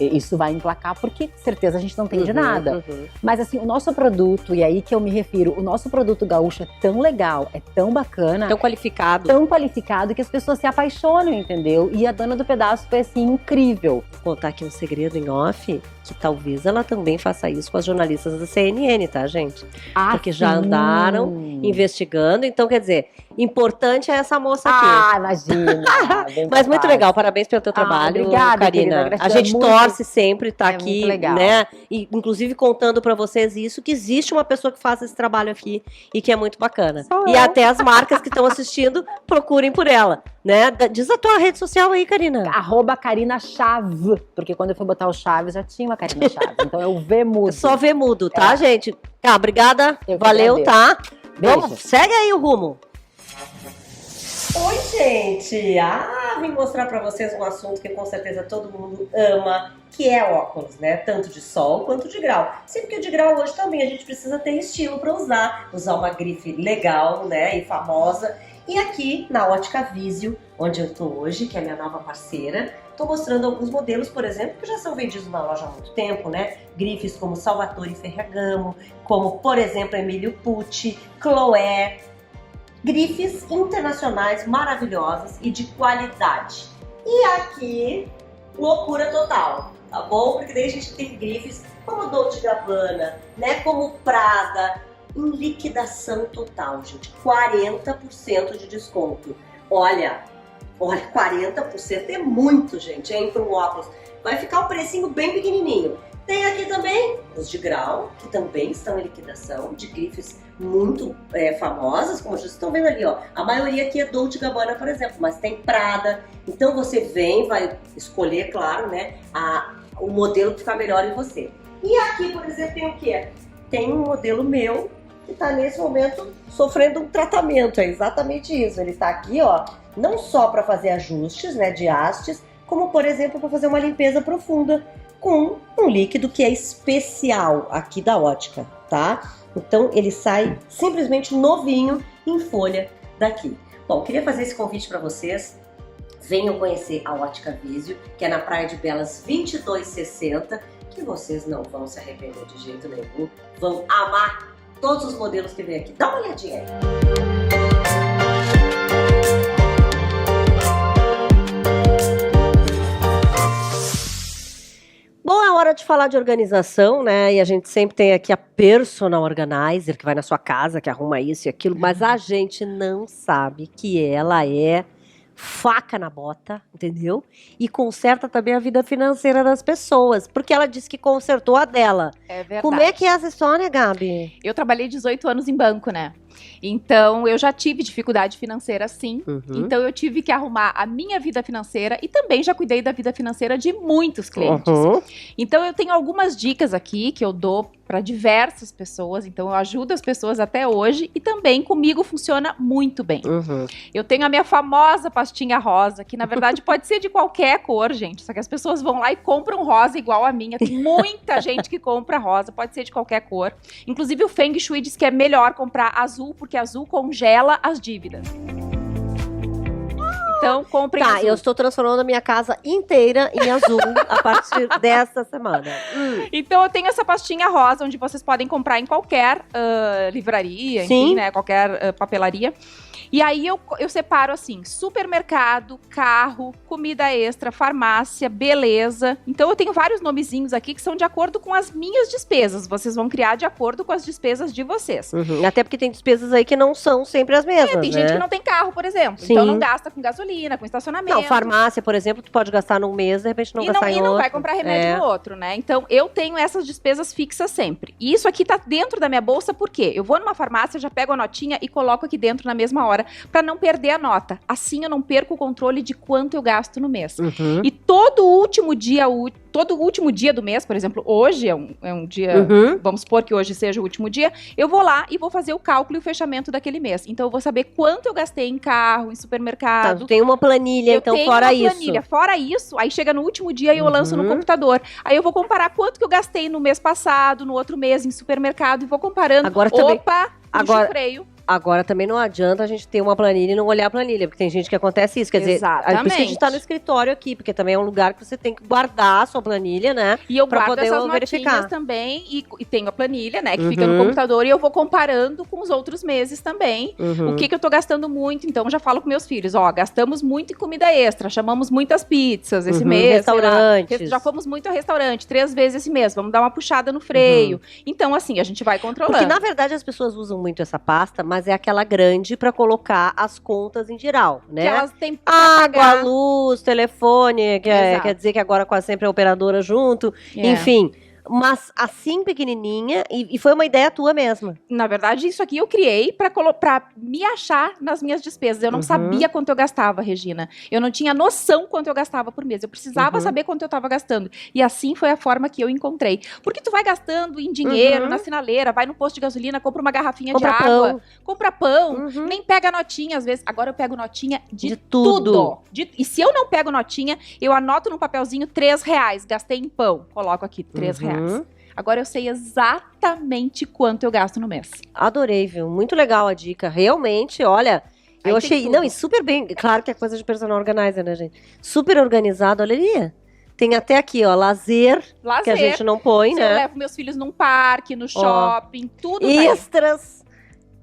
[SPEAKER 6] isso vai emplacar, porque certeza a gente não tem de nada. Mas assim, o nosso produto, e aí que eu me refiro, o nosso produto gaúcho é tão legal, é tão bacana.
[SPEAKER 1] Tão qualificado.
[SPEAKER 6] Tão qualificado que as pessoas se apaixonam, entendeu? E a Dona do Pedaço foi assim, incrível.
[SPEAKER 1] Vou contar aqui um segredo em off, que talvez ela também faça isso com as jornalistas da CNN, tá, gente? Porque já andaram investigando, então quer dizer, importante é essa moça aqui.
[SPEAKER 6] Imagina.
[SPEAKER 1] Mas muito legal, parabéns pelo teu trabalho,
[SPEAKER 6] obrigada,
[SPEAKER 1] Karina.
[SPEAKER 6] querida,
[SPEAKER 1] A gente torce sempre, tá aqui,
[SPEAKER 6] muito legal.
[SPEAKER 1] né? E inclusive contando pra vocês isso, que existe uma pessoa que faz esse trabalho aqui e que é muito bacana. E até as marcas que estão assistindo, procurem por ela, né? Diz a tua rede social aí, Karina.
[SPEAKER 6] @Karina Chaves, porque quando eu fui botar o Chaves já tinha uma Karina Chaves, então é o V mudo.
[SPEAKER 1] Só V mudo, tá, gente? Obrigada, valeu, tá?
[SPEAKER 6] Beijo.
[SPEAKER 1] Vamos, segue aí o rumo. Oi, gente! Vim mostrar pra vocês um assunto que com certeza todo mundo ama, que é óculos, né? Tanto de sol quanto de grau. Sempre que o de grau hoje também a gente precisa ter estilo pra usar uma grife legal, né? E famosa. E aqui na Ótica Visio, onde eu tô hoje, que é a minha nova parceira, tô mostrando alguns modelos, por exemplo, que já são vendidos na loja há muito tempo, né? Grifes como Salvatore Ferragamo, como, por exemplo, Emílio Pucci, Chloé. Grifes internacionais maravilhosas e de qualidade. E aqui, loucura total, tá bom? Porque daí a gente tem grifes como Dolce & Gabbana, né? Como Prada, em liquidação total, gente. 40% de desconto. Olha, Olha, 40% é muito, gente, hein, para um óculos. Vai ficar um precinho bem pequenininho. Tem aqui também os de grau, que também estão em liquidação, de grifes muito famosas, como vocês estão vendo ali, ó. A maioria aqui é Dolce & Gabbana, por exemplo, mas tem Prada. Então você vai escolher, claro, né, o modelo que ficar melhor em você. E aqui, por exemplo, tem o quê? Tem um modelo meu que está nesse momento sofrendo um tratamento, é exatamente isso. Ele está aqui, ó, não só para fazer ajustes, né, de hastes, como, por exemplo, para fazer uma limpeza profunda com um líquido que é especial aqui da Ótica, tá? Então ele sai simplesmente novinho em folha daqui. Bom, queria fazer esse convite para vocês. Venham conhecer a Ótica Vísio, que é na Praia de Belas 2260, que vocês não vão se arrepender de jeito nenhum. Vão amar todos os modelos que vem aqui. Dá uma olhadinha aí. Bom, é hora de falar de organização, né? E a gente sempre tem aqui a personal organizer, que vai na sua casa, que arruma isso e aquilo, mas a gente não sabe que ela é faca na bota, entendeu? E conserta também a vida financeira das pessoas, porque ela disse que consertou a dela.
[SPEAKER 7] É verdade.
[SPEAKER 1] Como é que é essa história, Gabi?
[SPEAKER 7] Eu trabalhei 18 anos em banco, né? Então, eu já tive dificuldade financeira, sim. Então, eu tive que arrumar a minha vida financeira e também já cuidei da vida financeira de muitos clientes. Então, eu tenho algumas dicas aqui que eu dou para diversas pessoas. Então, eu ajudo as pessoas até hoje e também comigo funciona muito bem. Eu tenho a minha famosa pastinha rosa, que na verdade pode ser de qualquer cor, gente. Só que as pessoas vão lá e compram rosa igual a minha. Tem muita gente que compra rosa, pode ser de qualquer cor. Inclusive, o Feng Shui diz que é melhor comprar azul, porque azul congela as dívidas. Então, comprem azul.
[SPEAKER 1] Eu estou transformando a minha casa inteira em azul a partir dessa semana.
[SPEAKER 7] Então, eu tenho essa pastinha rosa, onde vocês podem comprar em qualquer livraria, enfim, né, qualquer papelaria. E aí eu separo assim, supermercado, carro, comida extra, farmácia, beleza. Então eu tenho vários nomezinhos aqui que são de acordo com as minhas despesas. Vocês vão criar de acordo com as despesas de vocês.
[SPEAKER 1] Até porque tem despesas aí que não são sempre as mesmas,
[SPEAKER 7] tem gente que não tem carro, por exemplo.
[SPEAKER 1] Sim.
[SPEAKER 7] Então não gasta com gasolina, com estacionamento.
[SPEAKER 1] Não, farmácia, por exemplo, tu pode gastar num mês, de repente não gastar em outro.
[SPEAKER 7] E não vai comprar remédio no outro, né? Então eu tenho essas despesas fixas sempre. E isso aqui tá dentro da minha bolsa, por quê? Eu vou numa farmácia, já pego a notinha e coloco aqui dentro na mesma hora, para não perder a nota. Assim eu não perco o controle de quanto eu gasto no mês. E todo último dia do mês, por exemplo, hoje é um dia, vamos supor que hoje seja o último dia, eu vou lá e vou fazer o cálculo e o fechamento daquele mês. Então eu vou saber quanto eu gastei em carro, em supermercado.
[SPEAKER 1] Tá, tem uma planilha, então fora isso.
[SPEAKER 7] Fora isso, aí chega no último dia e eu lanço no computador. Aí eu vou comparar quanto que eu gastei no mês passado, no outro mês em supermercado e vou comparando.
[SPEAKER 1] Agora
[SPEAKER 7] freio.
[SPEAKER 1] Agora também não adianta a gente ter uma planilha e não olhar a planilha, porque tem gente que acontece isso, quer dizer, por isso que a gente tá no escritório aqui, porque também é um lugar que você tem que guardar a sua planilha, né?
[SPEAKER 7] E eu
[SPEAKER 1] pra
[SPEAKER 7] guardo
[SPEAKER 1] poder
[SPEAKER 7] essas
[SPEAKER 1] verificar
[SPEAKER 7] notinhas também, e tenho a planilha, né, que fica no computador, e eu vou comparando com os outros meses também, o que eu tô gastando muito. Então eu já falo com meus filhos, gastamos muito em comida extra, chamamos muitas pizzas esse mês,
[SPEAKER 1] restaurantes.
[SPEAKER 7] Já fomos muito a restaurante, 3 vezes esse mês, vamos dar uma puxada no freio. Então assim, a gente vai controlando.
[SPEAKER 1] Porque na verdade as pessoas usam muito essa pasta, mas é aquela grande para colocar as contas em geral, né?
[SPEAKER 7] Que elas têm
[SPEAKER 1] água, luz, telefone, quer dizer que agora quase sempre é operadora junto, enfim. Mas assim pequenininha, e foi uma ideia tua mesma.
[SPEAKER 7] Na verdade, isso aqui eu criei pra me achar nas minhas despesas. Eu não sabia quanto eu gastava, Regina. Eu não tinha noção quanto eu gastava por mês. Eu precisava saber quanto eu tava gastando. E assim foi a forma que eu encontrei. Porque tu vai gastando em dinheiro, na sinaleira, vai no posto de gasolina, compra uma garrafinha de água, compra pão, nem pega notinha às vezes. Agora eu pego notinha de tudo. E se eu não pego notinha, eu anoto num papelzinho R$3. Gastei em pão. Coloco aqui R$3. Agora eu sei exatamente quanto eu gasto no mês.
[SPEAKER 1] Adorei, viu? Muito legal a dica. Realmente, olha, eu achei... Não, e super bem... Claro que é coisa de personal organizer, né, gente? Super organizado, olha ali. Tem até aqui, lazer, que a gente não põe, né?
[SPEAKER 7] Eu levo meus filhos num parque, no shopping, tudo
[SPEAKER 1] extras.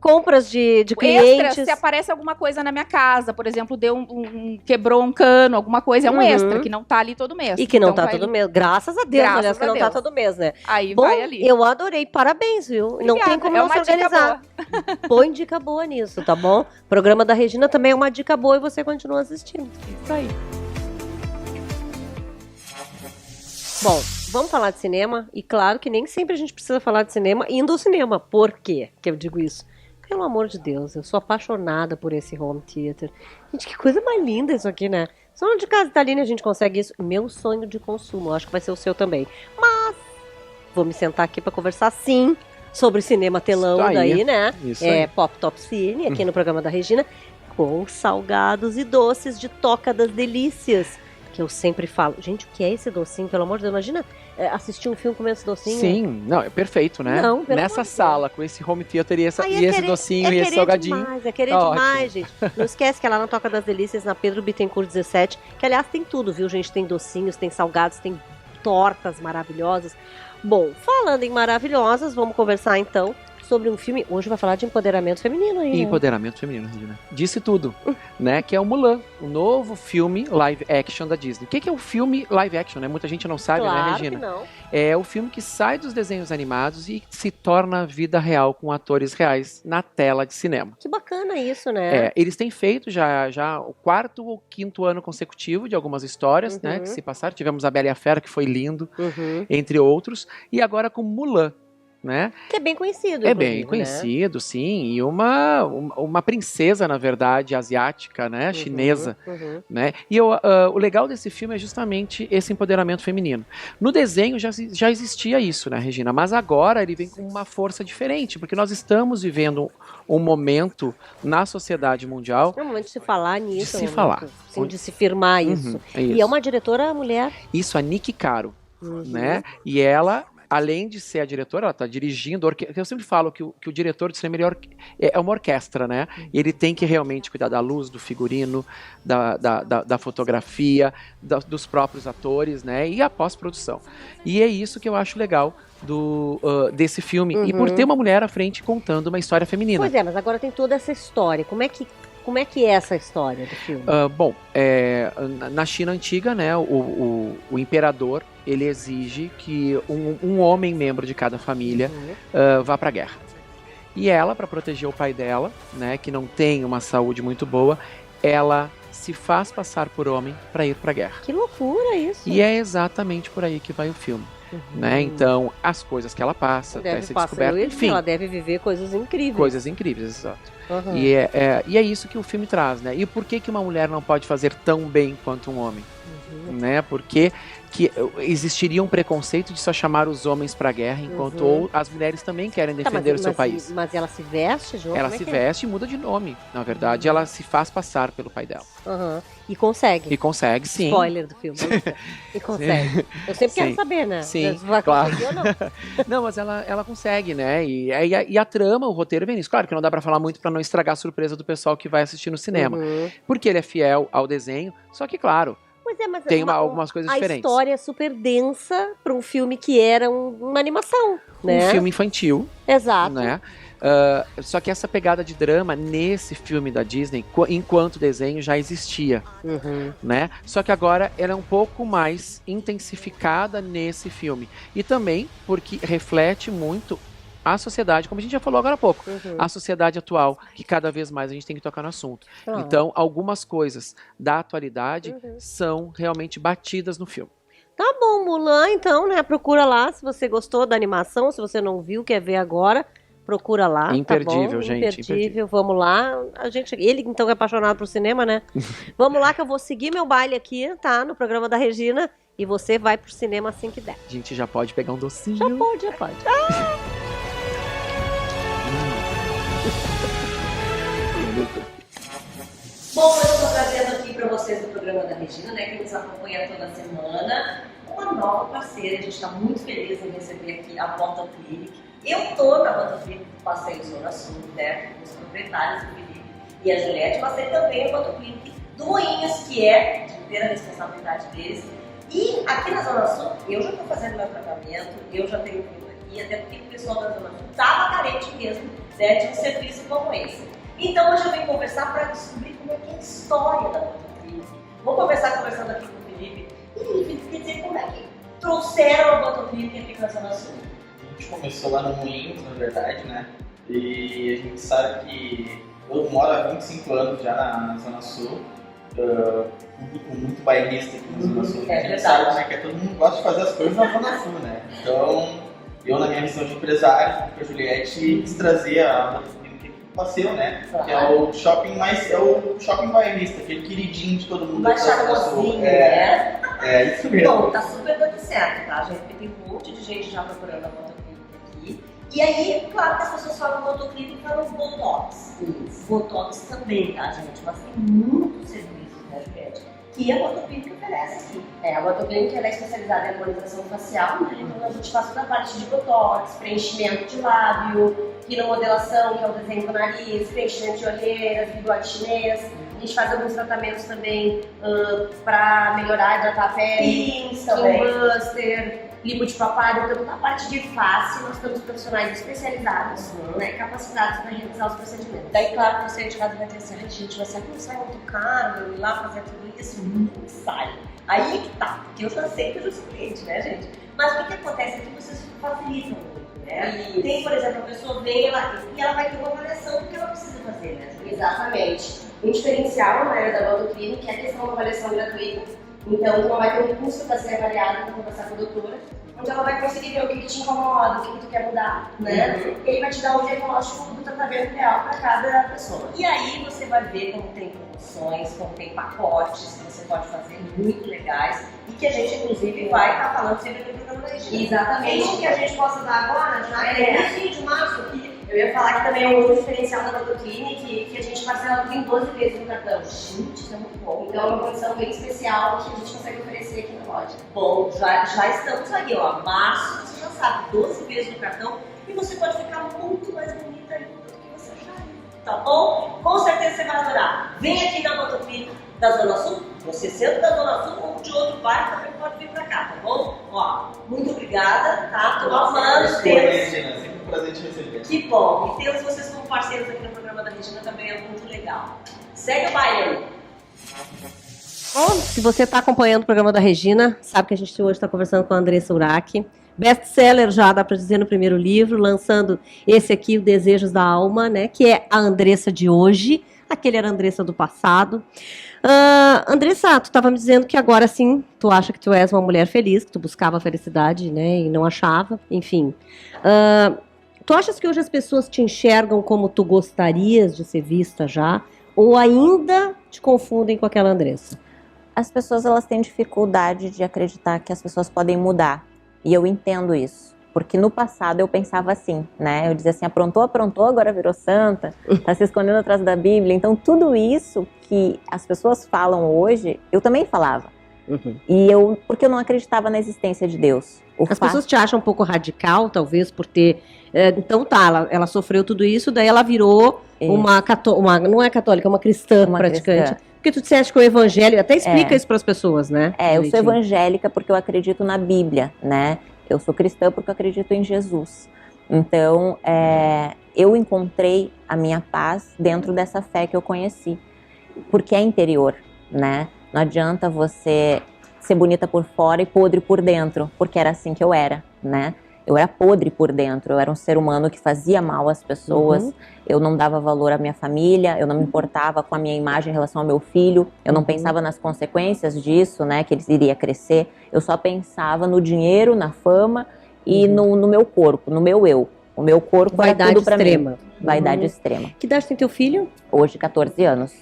[SPEAKER 1] compras de clientes.
[SPEAKER 7] Extra, se aparece alguma coisa na minha casa, por exemplo, quebrou um cano, alguma coisa, é um extra, que não tá ali todo mês.
[SPEAKER 1] E que não
[SPEAKER 7] então
[SPEAKER 1] tá todo mês. Graças a Deus, aliás, que não tá todo mês, né?
[SPEAKER 7] Aí
[SPEAKER 1] Bom,
[SPEAKER 7] vai ali.
[SPEAKER 1] eu adorei, parabéns, viu?
[SPEAKER 7] Obrigada.
[SPEAKER 1] Não tem como
[SPEAKER 7] É
[SPEAKER 1] não se
[SPEAKER 7] uma dica
[SPEAKER 1] organizar. Põe dica boa nisso, tá bom? O programa da Regina também é uma dica boa e você continua assistindo.
[SPEAKER 7] Isso aí.
[SPEAKER 1] Bom, vamos falar de cinema. E claro que nem sempre a gente precisa falar de cinema indo ao cinema. Por quê que eu digo isso? Pelo amor de Deus, eu sou apaixonada por esse home theater. Gente, que coisa mais linda isso aqui, né? Só de casa Italina a gente consegue isso. Meu sonho de consumo, acho que vai ser o seu também. Mas vou me sentar aqui para conversar, sim, sobre cinema telão daí, né? Pop Top Cine, aqui no programa da Regina, com salgados e doces de Toca das Delícias. Que eu sempre falo, gente, o que é esse docinho? Pelo amor de Deus, imagina assistir um filme comendo esse docinho.
[SPEAKER 8] Sim, não, é perfeito, né?
[SPEAKER 1] Não,
[SPEAKER 8] nessa sala, com esse home theater e esse docinho e esse salgadinho.
[SPEAKER 1] É querer demais, gente. Não esquece que é lá na Toca das Delícias, na Pedro Bittencourt 17, que aliás tem tudo, viu, gente? Tem docinhos, tem salgados, tem tortas maravilhosas. Bom, falando em maravilhosas, vamos conversar então sobre um filme. Hoje vai falar de empoderamento feminino aí.
[SPEAKER 8] Empoderamento feminino, Regina. Disse tudo, né? Que é o Mulan, o novo filme live action da Disney. O que é o filme live action, né? Muita gente não sabe,
[SPEAKER 1] claro,
[SPEAKER 8] né, Regina?
[SPEAKER 1] Que não.
[SPEAKER 8] É o filme que sai dos desenhos animados e se torna vida real com atores reais na tela de cinema.
[SPEAKER 1] Que bacana isso, né?
[SPEAKER 8] Eles têm feito já o 4º ou 5º ano consecutivo de algumas histórias, né? Que se passaram. Tivemos a Bela e a Fera, que foi lindo, entre outros. E agora com Mulan. Né?
[SPEAKER 1] Que é bem conhecido.
[SPEAKER 8] É bem conhecido, sim. E uma princesa, na verdade, asiática, né? Chinesa. Né? E o legal desse filme é justamente esse empoderamento feminino. No desenho já existia isso, né, Regina? Mas agora ele vem com uma força diferente, porque nós estamos vivendo um momento na sociedade mundial.
[SPEAKER 1] É um momento de se falar nisso.
[SPEAKER 8] De se falar.
[SPEAKER 1] Sim, de se firmar isso. E é uma diretora mulher.
[SPEAKER 8] Isso, a Niki Caro. Né? E ela... Além de ser a diretora, ela está dirigindo. Eu sempre falo que o diretor de cinema é uma orquestra, né? E ele tem que realmente cuidar da luz, do figurino, da fotografia, dos próprios atores, né? E a pós-produção. E é isso que eu acho legal desse filme. E por ter uma mulher à frente contando uma história feminina.
[SPEAKER 1] Pois é, mas agora tem toda essa história. Como é que é essa história do filme?
[SPEAKER 8] Na China antiga, né, o imperador, ele exige que um homem membro de cada família vá para a guerra. E ela, para proteger o pai dela, né, que não tem uma saúde muito boa, ela se faz passar por homem para ir para a guerra.
[SPEAKER 1] Que loucura isso!
[SPEAKER 8] E é exatamente por aí que vai o filme. Né? Então, as coisas que ela passa, até ser descoberta, enfim.
[SPEAKER 1] Ela deve viver coisas incríveis.
[SPEAKER 8] Coisas incríveis, exato. E é isso que o filme traz, né? E por que uma mulher não pode fazer tão bem quanto um homem? Né? Porque que existiria um preconceito de só chamar os homens para a guerra, enquanto as mulheres também querem defender o seu país.
[SPEAKER 1] Mas ela se veste, João?
[SPEAKER 8] Ela se veste e muda de nome. Na verdade, ela se faz passar pelo pai dela.
[SPEAKER 1] E consegue.
[SPEAKER 8] E consegue, sim.
[SPEAKER 1] Spoiler do filme. E consegue. Eu sempre quero saber, né?
[SPEAKER 8] Sim,
[SPEAKER 1] vai
[SPEAKER 8] claro.
[SPEAKER 1] Ou não?
[SPEAKER 8] Não, mas ela consegue, né? E a trama, o roteiro vem nisso. Claro que não dá pra falar muito pra não estragar a surpresa do pessoal que vai assistir no cinema. Porque ele é fiel ao desenho. Só que, claro,
[SPEAKER 1] mas
[SPEAKER 8] tem algumas coisas diferentes.
[SPEAKER 1] A história é super densa para um filme que era uma animação, né?
[SPEAKER 8] Um filme infantil.
[SPEAKER 1] Exato.
[SPEAKER 8] Né? Só que essa pegada de drama nesse filme da Disney, enquanto desenho, já existia. Né? Só que agora ela é um pouco mais intensificada nesse filme. E também porque reflete muito a sociedade, como a gente já falou agora há pouco, a sociedade atual, que cada vez mais a gente tem que tocar no assunto. Então, algumas coisas da atualidade são realmente batidas no filme.
[SPEAKER 1] Tá bom, Mulan, então, né? Procura lá se você gostou da animação, se você não viu, quer ver agora, procura lá.
[SPEAKER 8] Imperdível,
[SPEAKER 1] tá bom?
[SPEAKER 8] gente.
[SPEAKER 1] Imperdível, vamos lá. Ele, então, é apaixonado por cinema, né? Vamos lá que eu vou seguir meu baile aqui, tá? No programa da Regina. E você vai pro cinema assim que der.
[SPEAKER 8] A gente já pode pegar um docinho.
[SPEAKER 1] Já pode. Bom, eu estou trazendo aqui para vocês do programa da Regina, né, que nos acompanha toda semana, uma nova parceira. A gente está muito feliz em receber aqui a Bota Clinic. Eu estou na Bota Clinic do Passeio Zona Sul, né, com os proprietários, o Felipe e a Juliette, mas tem também a Bota Clinic do Moinhos, que é de inteira responsabilidade deles. E aqui na Zona Sul, eu já estou fazendo meu tratamento, eu já tenho aqui, até porque o pessoal da Zona Sul estava carente mesmo, né, de um serviço como esse. Então hoje eu venho conversar para descobrir como é que é a história da Botoclinic. Vou começar conversando aqui com o Felipe. E Felipe, quer dizer, como é que trouxeram a Botoclinic aqui para a Zona Sul?
[SPEAKER 9] A gente começou lá no Moinhos, na verdade, né? E a gente sabe que eu moro há 25 anos já na Zona Sul. Público muito bairrista aqui na Zona Sul. A gente sabe, né, que todo mundo gosta de fazer as coisas na Zona Sul, né? Então, eu, na minha missão de empresário, com a Juliette, quis trazer a Botoclinic pro passeio, né? Que é o shopping bairrista, aquele queridinho de todo mundo.
[SPEAKER 1] Mais charmosinho, né?
[SPEAKER 9] É, isso mesmo.
[SPEAKER 1] Bom, tá super dando certo, tá, gente? Porque tem um monte de gente já procurando a Botoclinic aqui. E aí, claro que as pessoas falam Botoclinic e falam Botox. Botox também, tá, gente? Mas tem muitos serviços, né, Juliette? Que a Botoclinic oferece aqui. A Botoclinic ela é especializada em harmonização facial, né? Então a gente faz toda a parte de Botox, preenchimento de lábio, rinomodelação, que é o desenho do nariz, preenchimento de olheiras, bigode chinês. A gente faz alguns tratamentos também para melhorar e hidratar a pele, skin buster, lipo de papada. Então, na parte de face, nós temos profissionais especializados, né, capacitados para realizar os procedimentos. Daí, claro, que você de casa vai ter assim, gente, vai ser que não sai muito caro, eu ir lá fazer tudo isso, não sai. Aí que tá, porque eu já sei que eu já sou cliente, né, gente? Mas o que acontece é que vocês facilitam muito, né? Tem, por exemplo, a pessoa vem e ela vai ter uma avaliação do que ela precisa fazer, né? Exatamente. Um diferencial, né, da Botoclinic é a questão da avaliação gratuita. Então, tu não vai ter um custo para ser avaliado para conversar com a doutora, onde ela vai conseguir ver o que te incomoda, o que tu quer mudar, né? E ele vai te dar um diagnóstico do tratamento real para cada pessoa. E aí você vai ver como tem promoções, como tem pacotes que você pode fazer muito legais e que a gente, inclusive, vai estar falando sempre no programa da Regina. Exatamente. Um que a gente possa dar agora, já é início de março, que eu ia falar que também é um outro diferencial da Botoclinic, que a gente parcela tudo em 12 vezes no cartão. Gente, isso é muito bom. Então é uma condição bem especial que a gente consegue oferecer aqui na loja. Bom, já estamos aí, ó. Março, você já sabe, 12 vezes no cartão e você pode ficar muito mais bonita ainda do que você já é. Tá bom? Com certeza você vai adorar. Vem aqui na Botoclinic da Zona Sul, você sendo da Zona Sul ou de outro bairro também pode vir pra cá, tá bom? Ó, muito obrigada, tá? Tô amando ter.
[SPEAKER 9] Sempre um prazer te receber.
[SPEAKER 1] Que bom. E ter vocês como parceiros aqui no programa da Regina também é muito legal. Segue o baile. Bom, se você está acompanhando o programa da Regina, sabe que a gente hoje está conversando com a Andressa Urach. Best-seller já, dá para dizer, no primeiro livro, lançando esse aqui, O Desejos da Alma, né? Que é a Andressa de hoje. Aquele era a Andressa do passado. Andressa, tu estava me dizendo que agora sim, tu acha que tu és uma mulher feliz, que tu buscava a felicidade, né? E não achava, enfim. Tu achas que hoje as pessoas te enxergam como tu gostarias de ser vista já? Ou ainda te confundem com aquela Andressa?
[SPEAKER 2] As pessoas, elas têm dificuldade de acreditar que as pessoas podem mudar. E eu entendo isso. Porque no passado eu pensava assim, né? Eu dizia assim, aprontou, agora virou santa, tá se escondendo atrás da Bíblia. Então tudo isso que as pessoas falam hoje, eu também falava. E porque eu não acreditava na existência de Deus.
[SPEAKER 1] As pessoas te acham um pouco radical, talvez, por ter... Então tá, ela sofreu tudo isso, daí ela virou uma não é católica, uma cristã praticante. Cristã. Porque tu disseste que o evangelho, até explica isso para as pessoas, né?
[SPEAKER 2] Eu sou evangélica porque eu acredito na Bíblia, né? Eu sou cristã porque eu acredito em Jesus. Então, eu encontrei a minha paz dentro dessa fé que eu conheci. Porque é interior, né? Não adianta você ser bonita por fora e podre por dentro, porque era assim que eu era, né? Eu era podre por dentro, eu era um ser humano que fazia mal às pessoas, eu não dava valor à minha família, eu não me importava com a minha imagem em relação ao meu filho, eu não pensava nas consequências disso, né, que ele iria crescer, eu só pensava no dinheiro, na fama e no meu corpo, no meu eu. O meu corpo era tudo pra mim. Vaidade extrema.
[SPEAKER 1] Que idade tem teu filho?
[SPEAKER 2] Hoje, 14 anos.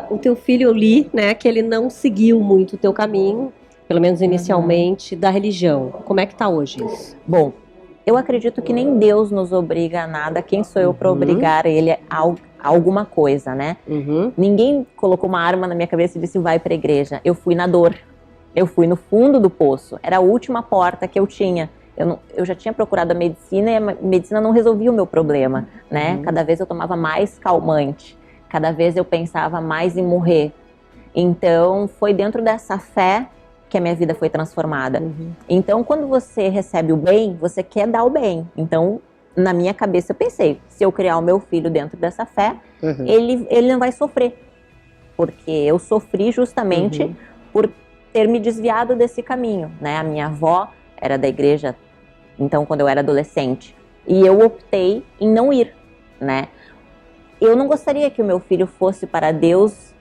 [SPEAKER 1] O teu filho, eu li, né, que ele não seguiu muito o teu caminho, pelo menos inicialmente, da religião. Como é que tá hoje isso?
[SPEAKER 2] Bom, eu acredito que nem Deus nos obriga a nada. Quem sou eu para obrigar ele a alguma coisa, né? Ninguém colocou uma arma na minha cabeça e disse vai pra igreja. Eu fui na dor. Eu fui no fundo do poço. Era a última porta que eu tinha. Eu já tinha procurado a medicina e a medicina não resolvia o meu problema, né? Cada vez eu tomava mais calmante. Cada vez eu pensava mais em morrer. Então, foi dentro dessa fé que a minha vida foi transformada. Então, quando você recebe o bem, você quer dar o bem. Então, na minha cabeça, eu pensei, se eu criar o meu filho dentro dessa fé, ele não vai sofrer. Porque eu sofri justamente por ter me desviado desse caminho, né? A minha avó era da igreja, então, quando eu era adolescente. E eu optei em não ir, né? Eu não gostaria que o meu filho fosse para Deus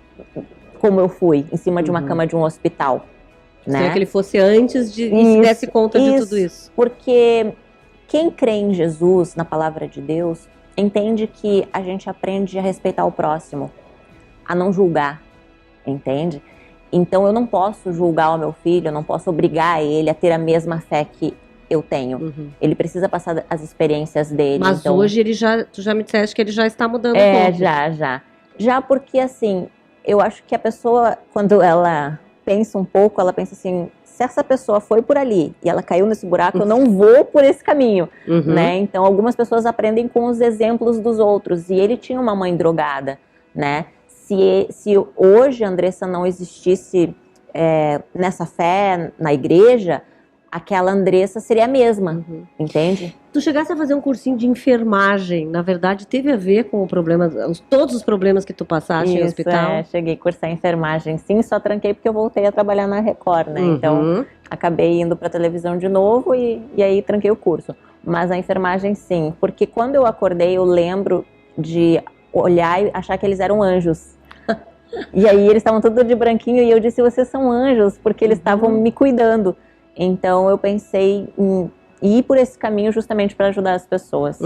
[SPEAKER 2] como eu fui, em cima de uma cama de um hospital.
[SPEAKER 1] Né? Que ele fosse antes de e se desse conta de tudo isso.
[SPEAKER 2] Porque quem crê em Jesus, na palavra de Deus, entende que a gente aprende a respeitar o próximo, a não julgar, entende? Então eu não posso julgar o meu filho, eu não posso obrigar ele a ter a mesma fé que eu tenho. Ele precisa passar as experiências dele.
[SPEAKER 1] Mas
[SPEAKER 2] então...
[SPEAKER 1] hoje tu já me disseste que ele já está mudando um pouco.
[SPEAKER 2] Já porque assim, eu acho que a pessoa, quando ela pensa um pouco, ela pensa assim, se essa pessoa foi por ali e ela caiu nesse buraco, eu não vou por esse caminho, né? Então algumas pessoas aprendem com os exemplos dos outros, e ele tinha uma mãe drogada, né? Se hoje a Andressa não existisse nessa fé, na igreja, aquela Andressa seria a mesma, entende?
[SPEAKER 1] Tu chegasse a fazer um cursinho de enfermagem, na verdade teve a ver com o problema, todos os problemas que tu passaste no hospital?
[SPEAKER 2] Cheguei a cursar enfermagem, sim, só tranquei porque eu voltei a trabalhar na Record, né? Então, acabei indo pra televisão de novo e aí tranquei o curso. Mas a enfermagem, sim, porque quando eu acordei, eu lembro de olhar e achar que eles eram anjos. E aí eles estavam todos de branquinho e eu disse, vocês são anjos, porque eles estavam me cuidando. Então eu pensei em ir por esse caminho justamente para ajudar as pessoas.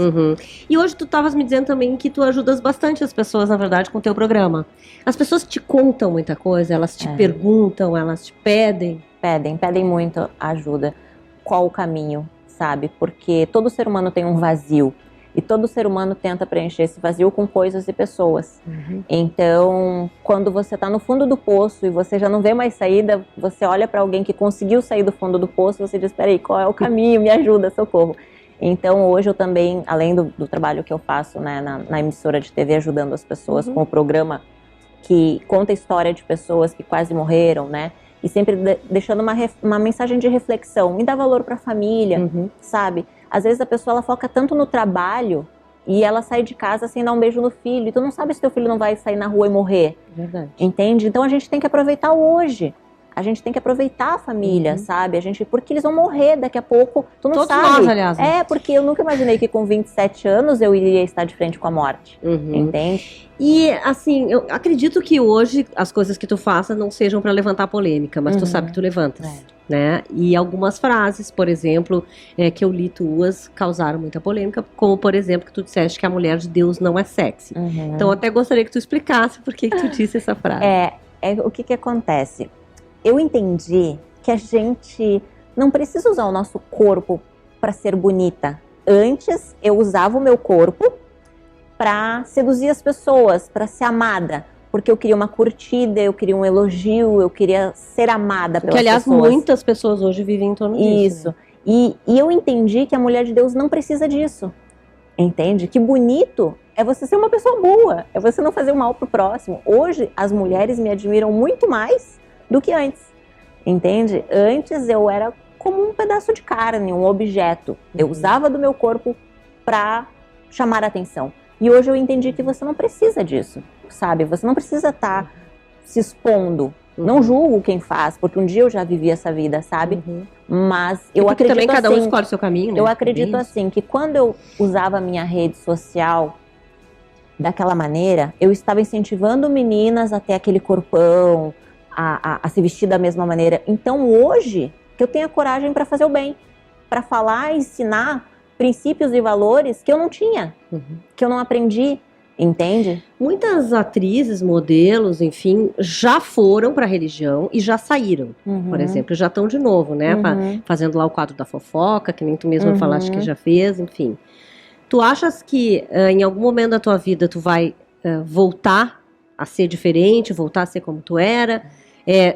[SPEAKER 1] E hoje tu estavas me dizendo também que tu ajudas bastante as pessoas, na verdade, com o teu programa. As pessoas te contam muita coisa, elas te perguntam, elas te pedem.
[SPEAKER 2] Pedem muito ajuda. Qual o caminho, sabe? Porque todo ser humano tem um vazio. E todo ser humano tenta preencher esse vazio com coisas e pessoas. Então, quando você está no fundo do poço e você já não vê mais saída, você olha para alguém que conseguiu sair do fundo do poço e você diz, peraí, qual é o caminho? Me ajuda, socorro. Então, hoje eu também, além do trabalho que eu faço, né, na emissora de TV, ajudando as pessoas com o programa que conta a história de pessoas que quase morreram, né? E sempre deixando uma mensagem de reflexão, me dá valor para a família, sabe? Às vezes a pessoa ela foca tanto no trabalho e ela sai de casa sem dar um beijo no filho. E tu não sabe se teu filho não vai sair na rua e morrer.
[SPEAKER 1] Verdade.
[SPEAKER 2] Entende? Então a gente tem que aproveitar hoje. A gente tem que aproveitar a família, sabe? Porque eles vão morrer daqui a pouco. Tu não
[SPEAKER 1] Todos
[SPEAKER 2] sabe.
[SPEAKER 1] nós, aliás. Né?
[SPEAKER 2] Porque eu nunca imaginei que com 27 anos eu iria estar de frente com a morte. Entende?
[SPEAKER 1] E, assim, eu acredito que hoje as coisas que tu faça não sejam para levantar polêmica, mas tu sabe que tu levantas, né? E algumas frases, por exemplo, que eu li tuas, causaram muita polêmica, como, por exemplo, que tu disseste que a mulher de Deus não é sexy. Então, eu até gostaria que tu explicasse por que tu disse essa frase.
[SPEAKER 2] O que acontece? Eu entendi que a gente não precisa usar o nosso corpo para ser bonita. Antes, eu usava o meu corpo para seduzir as pessoas, para ser amada. Porque eu queria uma curtida, eu queria um elogio, eu queria ser amada pelas pessoas.
[SPEAKER 1] Que, aliás, muitas pessoas hoje vivem em torno disso.
[SPEAKER 2] Isso. Né? E eu entendi que a mulher de Deus não precisa disso. Entende? Que bonito é você ser uma pessoa boa, é você não fazer o mal pro próximo. Hoje, as mulheres me admiram muito mais do que antes. Entende? Antes eu era como um pedaço de carne, um objeto. Eu usava do meu corpo para chamar a atenção. E hoje eu entendi que você não precisa disso, sabe? Você não precisa estar se expondo. Não julgo quem faz, porque um dia eu já vivi essa vida, sabe? Mas eu acredito
[SPEAKER 1] também cada um
[SPEAKER 2] assim,
[SPEAKER 1] escolhe o seu caminho, né?
[SPEAKER 2] Eu acredito assim, que quando eu usava a minha rede social daquela maneira, eu estava incentivando meninas a ter aquele corpão, a se vestir da mesma maneira. Então hoje, que eu tenho a coragem para fazer o bem, para falar e ensinar princípios e valores que eu não tinha, que eu não aprendi, entende?
[SPEAKER 1] Muitas atrizes, modelos, enfim, já foram para a religião e já saíram, por exemplo, já estão de novo, né? Fazendo lá o quadro da fofoca, que nem tu mesma falaste que já fez, enfim. Tu achas que em algum momento da tua vida tu vai voltar a ser diferente, voltar a ser como tu era?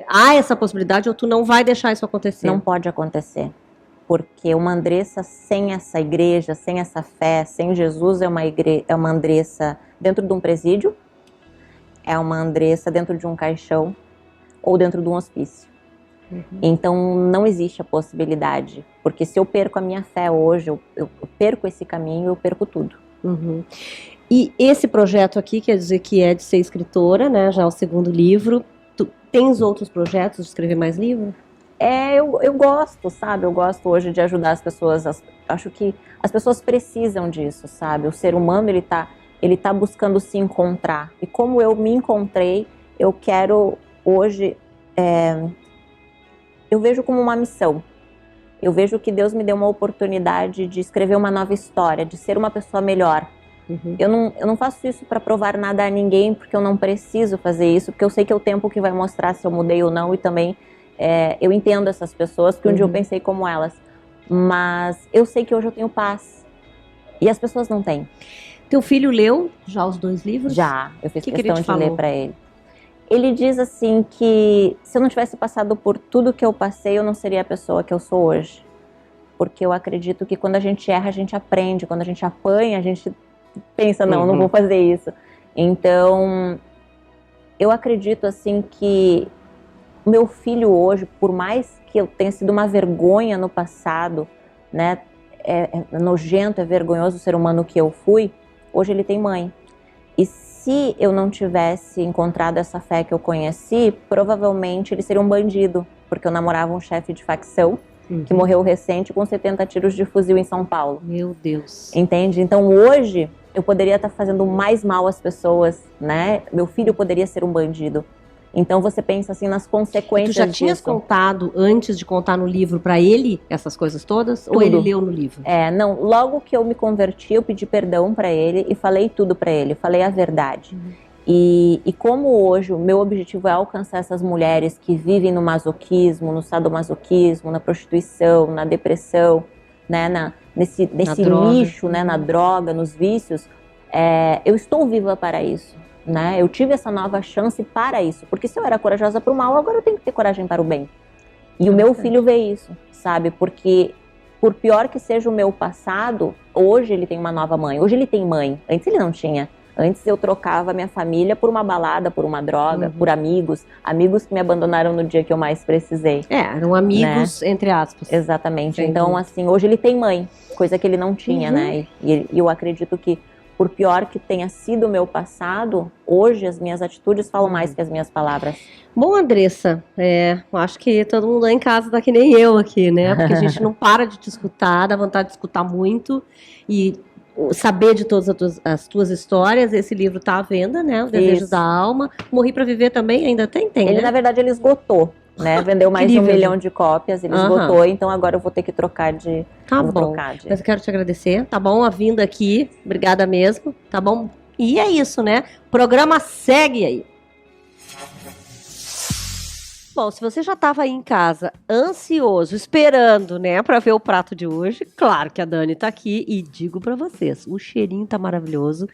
[SPEAKER 1] Há essa possibilidade ou tu não vai deixar isso acontecer?
[SPEAKER 2] Não pode acontecer. Porque uma Andressa sem essa igreja, sem essa fé, sem Jesus, é uma Andressa dentro de um presídio, é uma Andressa dentro de um caixão ou dentro de um hospício. Então não existe a possibilidade, porque se eu perco a minha fé hoje, eu perco esse caminho, eu perco tudo.
[SPEAKER 1] E esse projeto aqui, quer dizer que é de ser escritora, né? Já é o segundo livro. Tu tens outros projetos de escrever mais livro?
[SPEAKER 2] Eu gosto, sabe? Eu gosto hoje de ajudar as pessoas. Acho que as pessoas precisam disso, sabe? O ser humano, ele tá buscando se encontrar. E como eu me encontrei, eu quero hoje... eu vejo como uma missão. Eu vejo que Deus me deu uma oportunidade de escrever uma nova história, de ser uma pessoa melhor. Eu não faço isso para provar nada a ninguém, porque eu não preciso fazer isso, porque eu sei que é o tempo que vai mostrar se eu mudei ou não, e também eu entendo essas pessoas, porque um dia eu pensei como elas. Mas eu sei que hoje eu tenho paz. E as pessoas não têm.
[SPEAKER 1] Teu filho leu já os 2 livros?
[SPEAKER 2] Já, eu fiz questão de
[SPEAKER 1] falou?
[SPEAKER 2] ler para ele. Ele diz assim que se eu não tivesse passado por tudo que eu passei, eu não seria a pessoa que eu sou hoje. Porque eu acredito que quando a gente erra, a gente aprende. Quando a gente apanha, a gente pensa, não vou fazer isso. Então, eu acredito assim que o meu filho hoje, por mais que eu tenha sido uma vergonha no passado, né, é nojento, é vergonhoso o ser humano que eu fui, hoje ele tem mãe. E se eu não tivesse encontrado essa fé que eu conheci, provavelmente ele seria um bandido, porque eu namorava um chefe de facção que morreu recente com 70 tiros de fuzil em São Paulo.
[SPEAKER 1] Meu Deus.
[SPEAKER 2] Entende? Então hoje eu poderia estar fazendo mais mal às pessoas, né? Meu filho poderia ser um bandido. Então você pensa assim nas consequências
[SPEAKER 1] disso. Tu já tinhas contado, antes de contar no livro pra ele, essas coisas todas? Tudo. Ou ele leu no livro?
[SPEAKER 2] Não, logo que eu me converti, eu pedi perdão pra ele e falei tudo pra ele, falei a verdade. E como hoje o meu objetivo é alcançar essas mulheres que vivem no masoquismo, no sadomasoquismo, na prostituição, na depressão, né, nesse lixo, né, na droga, nos vícios, eu estou viva para isso. Né? Eu tive essa nova chance para isso, porque se eu era corajosa para o mal, agora eu tenho que ter coragem para o bem. E o meu filho vê isso, sabe? Porque por pior que seja o meu passado, hoje ele tem uma nova mãe, hoje ele tem mãe, antes ele não tinha. Antes eu trocava minha família por uma balada, por uma droga, por amigos que me abandonaram no dia que eu mais precisei.
[SPEAKER 1] Eram amigos, né? Entre aspas.
[SPEAKER 2] Exatamente. Então, assim, hoje ele tem mãe, coisa que ele não tinha, né? E eu acredito que por pior que tenha sido o meu passado, hoje as minhas atitudes falam mais que as minhas palavras.
[SPEAKER 1] Bom, Andressa, eu acho que todo mundo lá em casa tá que nem eu aqui, né? Porque a gente não para de te escutar, dá vontade de escutar muito e saber de todas as tuas histórias. Esse livro tá à venda, né? O Desejo da Alma. Morri pra Viver também, ainda tem,
[SPEAKER 2] ele,
[SPEAKER 1] né?
[SPEAKER 2] Na verdade, ele esgotou. Né? Vendeu mais de 1 milhão de cópias, ele esgotou, então agora eu vou ter que trocar de...
[SPEAKER 1] Tá bom, mas eu quero te agradecer, tá bom? A vinda aqui, obrigada mesmo, tá bom? E é isso, né? O programa segue aí. Bom, se você já estava aí em casa, ansioso, esperando, né, para ver o prato de hoje, claro que a Dani tá aqui e digo para vocês, o cheirinho tá maravilhoso.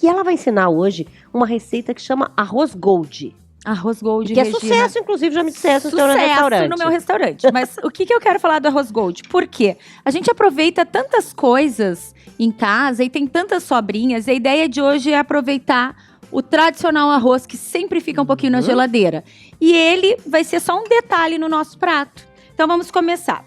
[SPEAKER 1] E ela vai ensinar hoje uma receita que chama arroz gold.
[SPEAKER 10] Arroz gold,
[SPEAKER 1] que Regina, é sucesso, inclusive, já me disseram no seu restaurante.
[SPEAKER 10] No meu restaurante. Mas o que eu quero falar do arroz gold? Por quê? A gente aproveita tantas coisas em casa e tem tantas sobrinhas. E a ideia de hoje é aproveitar o tradicional arroz que sempre fica um pouquinho na geladeira. E ele vai ser só um detalhe no nosso prato. Então vamos começar.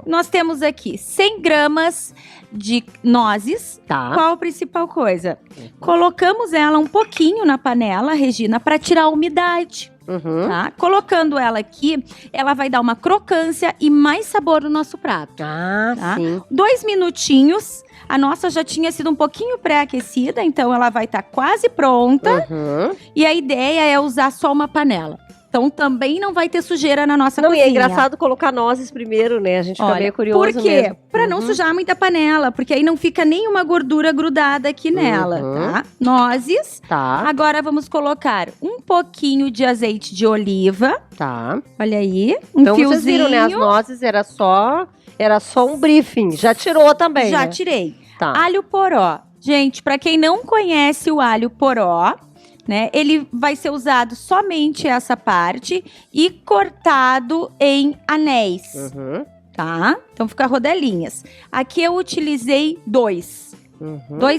[SPEAKER 10] Nós temos aqui 100 gramas de nozes.
[SPEAKER 1] Tá.
[SPEAKER 10] Qual a principal coisa? Colocamos ela um pouquinho na panela, Regina, para tirar a umidade. Tá? Colocando ela aqui, ela vai dar uma crocância e mais sabor no nosso prato.
[SPEAKER 1] Tá? Sim.
[SPEAKER 10] 2 minutinhos. A nossa já tinha sido um pouquinho pré-aquecida, então ela vai estar quase pronta. E a ideia é usar só uma panela. Então também não vai ter sujeira na nossa cozinha.
[SPEAKER 1] E é engraçado colocar nozes primeiro, né? A gente fica meio curioso
[SPEAKER 10] mesmo. Por quê?
[SPEAKER 1] Mesmo.
[SPEAKER 10] Pra não sujar muita panela, porque aí não fica nenhuma gordura grudada aqui nela, tá? Nozes.
[SPEAKER 1] Tá.
[SPEAKER 10] Agora vamos colocar um pouquinho de azeite de oliva.
[SPEAKER 1] Tá.
[SPEAKER 10] Olha aí, um
[SPEAKER 1] então,
[SPEAKER 10] fiozinho.
[SPEAKER 1] Vocês viram, né? As nozes era só um briefing. Já tirou também,
[SPEAKER 10] Já
[SPEAKER 1] né?
[SPEAKER 10] tirei.
[SPEAKER 1] Tá.
[SPEAKER 10] Alho poró. Gente, pra quem não conhece o alho poró, né? Ele vai ser usado somente essa parte e cortado em anéis, tá? Então fica rodelinhas. Aqui eu utilizei 2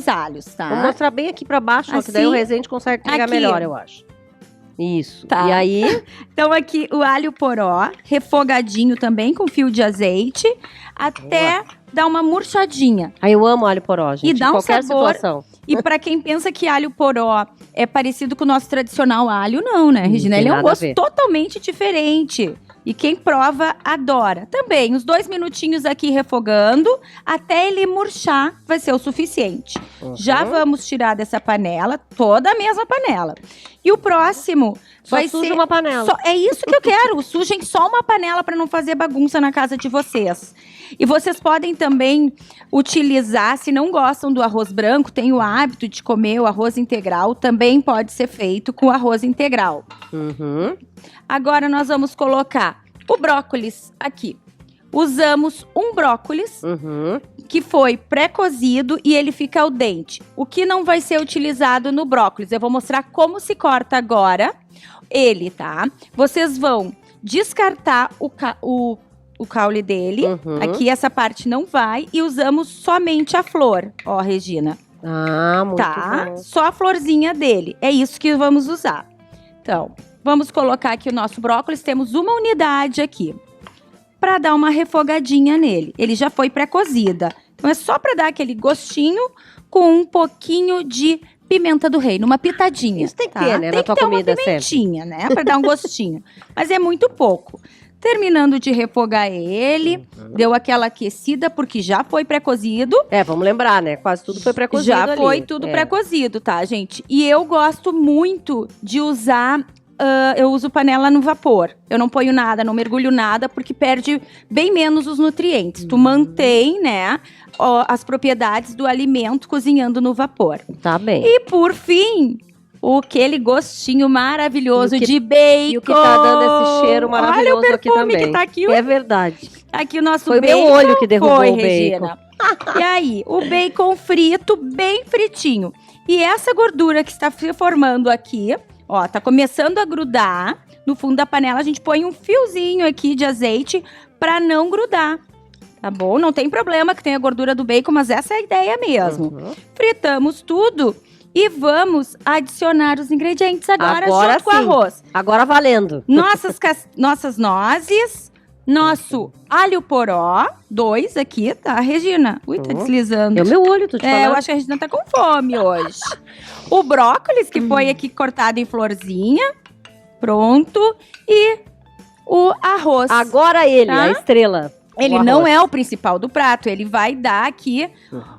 [SPEAKER 10] alhos, tá?
[SPEAKER 1] Vou mostrar bem aqui pra baixo,
[SPEAKER 10] assim,
[SPEAKER 1] ó, que daí o Resende consegue pegar melhor, eu acho. Isso.
[SPEAKER 10] Tá.
[SPEAKER 1] E aí?
[SPEAKER 10] Então aqui o alho poró, refogadinho também com fio de azeite, até dar uma murchadinha.
[SPEAKER 1] Aí eu amo alho poró, gente.
[SPEAKER 10] E dá
[SPEAKER 1] em
[SPEAKER 10] um
[SPEAKER 1] qualquer
[SPEAKER 10] sabor.
[SPEAKER 1] situação.
[SPEAKER 10] E pra quem pensa que alho poró é parecido com o nosso tradicional alho, não, né, Regina?
[SPEAKER 1] tem
[SPEAKER 10] Ele é um
[SPEAKER 1] nada a
[SPEAKER 10] gosto
[SPEAKER 1] ver.
[SPEAKER 10] totalmente diferente. E quem prova, adora. Também, uns 2 minutinhos aqui refogando, até ele murchar, vai ser o suficiente. Já vamos tirar dessa panela, toda a mesma panela. E o próximo
[SPEAKER 1] Só
[SPEAKER 10] vai
[SPEAKER 1] suja
[SPEAKER 10] ser...
[SPEAKER 1] uma panela.
[SPEAKER 10] É isso que eu quero. Sujem só uma panela para não fazer bagunça na casa de vocês. E vocês podem também utilizar, se não gostam do arroz branco, tem o hábito de comer o arroz integral, também pode ser feito com arroz integral. Agora nós vamos colocar o brócolis aqui. Usamos um brócolis que foi pré-cozido e ele fica al dente. O que não vai ser utilizado no brócolis? Eu vou mostrar como se corta agora ele, tá? Vocês vão descartar o caule dele. Aqui essa parte não vai. E usamos somente a flor. Ó, Regina.
[SPEAKER 1] Ah, muito
[SPEAKER 10] Tá?
[SPEAKER 1] bom.
[SPEAKER 10] Só a florzinha dele. É isso que vamos usar. Então, vamos colocar aqui o nosso brócolis. Temos uma unidade aqui. Para dar uma refogadinha nele. Ele já foi pré-cozida. Então é só para dar aquele gostinho com um pouquinho de pimenta do reino, uma pitadinha.
[SPEAKER 1] Isso tem que
[SPEAKER 10] tá?
[SPEAKER 1] ter, né,
[SPEAKER 10] Tem
[SPEAKER 1] na
[SPEAKER 10] que
[SPEAKER 1] tua
[SPEAKER 10] ter
[SPEAKER 1] comida
[SPEAKER 10] uma pimentinha, né? Para dar um gostinho. Mas é muito pouco. Terminando de refogar ele, deu aquela aquecida porque já foi pré-cozido.
[SPEAKER 1] Vamos lembrar, né? Quase tudo foi pré-cozido
[SPEAKER 10] Já
[SPEAKER 1] ali.
[SPEAKER 10] foi tudo pré-cozido, tá, gente? E eu gosto muito de usar... eu uso panela no vapor. Eu não ponho nada, não mergulho nada, porque perde bem menos os nutrientes. Tu mantém, né, as propriedades do alimento cozinhando no vapor.
[SPEAKER 1] Tá bem.
[SPEAKER 10] E por fim, aquele gostinho maravilhoso de bacon.
[SPEAKER 1] E o que tá dando esse cheiro maravilhoso
[SPEAKER 10] Olha o
[SPEAKER 1] aqui
[SPEAKER 10] perfume
[SPEAKER 1] também.
[SPEAKER 10] que tá aqui.
[SPEAKER 1] É verdade.
[SPEAKER 10] Aqui o nosso
[SPEAKER 1] Foi
[SPEAKER 10] bacon.
[SPEAKER 1] meu olho que derrubou
[SPEAKER 10] foi,
[SPEAKER 1] o bacon.
[SPEAKER 10] Regina. E aí, o bacon frito, bem fritinho. E essa gordura que está se formando aqui, ó, tá começando a grudar. No fundo da panela, a gente põe um fiozinho aqui de azeite pra não grudar. Tá bom? Não tem problema que tenha gordura do bacon, mas essa é a ideia mesmo. Fritamos tudo e vamos adicionar os ingredientes agora junto com o
[SPEAKER 1] sim.
[SPEAKER 10] arroz.
[SPEAKER 1] Agora valendo.
[SPEAKER 10] Nossas nozes, nosso alho poró, 2 aqui, tá, Regina? Ui, tá deslizando.
[SPEAKER 1] É o meu olho, tô te falando.
[SPEAKER 10] Eu acho que a Regina tá com fome hoje. O brócolis, que foi aqui cortado em florzinha. Pronto. E o arroz.
[SPEAKER 1] Agora ele,
[SPEAKER 10] tá?
[SPEAKER 1] a estrela.
[SPEAKER 10] Ele
[SPEAKER 1] O
[SPEAKER 10] não
[SPEAKER 1] arroz.
[SPEAKER 10] é o principal do prato. Ele vai dar aqui,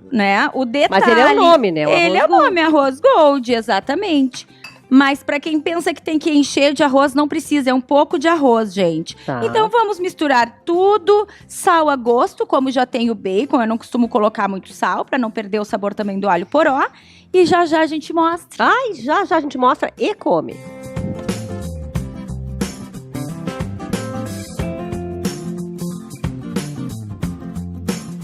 [SPEAKER 10] né, o detalhe.
[SPEAKER 1] Mas ele é o nome, né? O
[SPEAKER 10] Ele
[SPEAKER 1] arroz
[SPEAKER 10] é o
[SPEAKER 1] gold.
[SPEAKER 10] nome, arroz gold, exatamente. Mas pra quem pensa que tem que encher de arroz, não precisa. É um pouco de arroz, gente.
[SPEAKER 1] Tá.
[SPEAKER 10] Então vamos misturar tudo. Sal a gosto, como já tem o bacon. Eu não costumo colocar muito sal, pra não perder o sabor também do alho poró. E já a gente mostra.
[SPEAKER 1] Ai, já a gente mostra e come.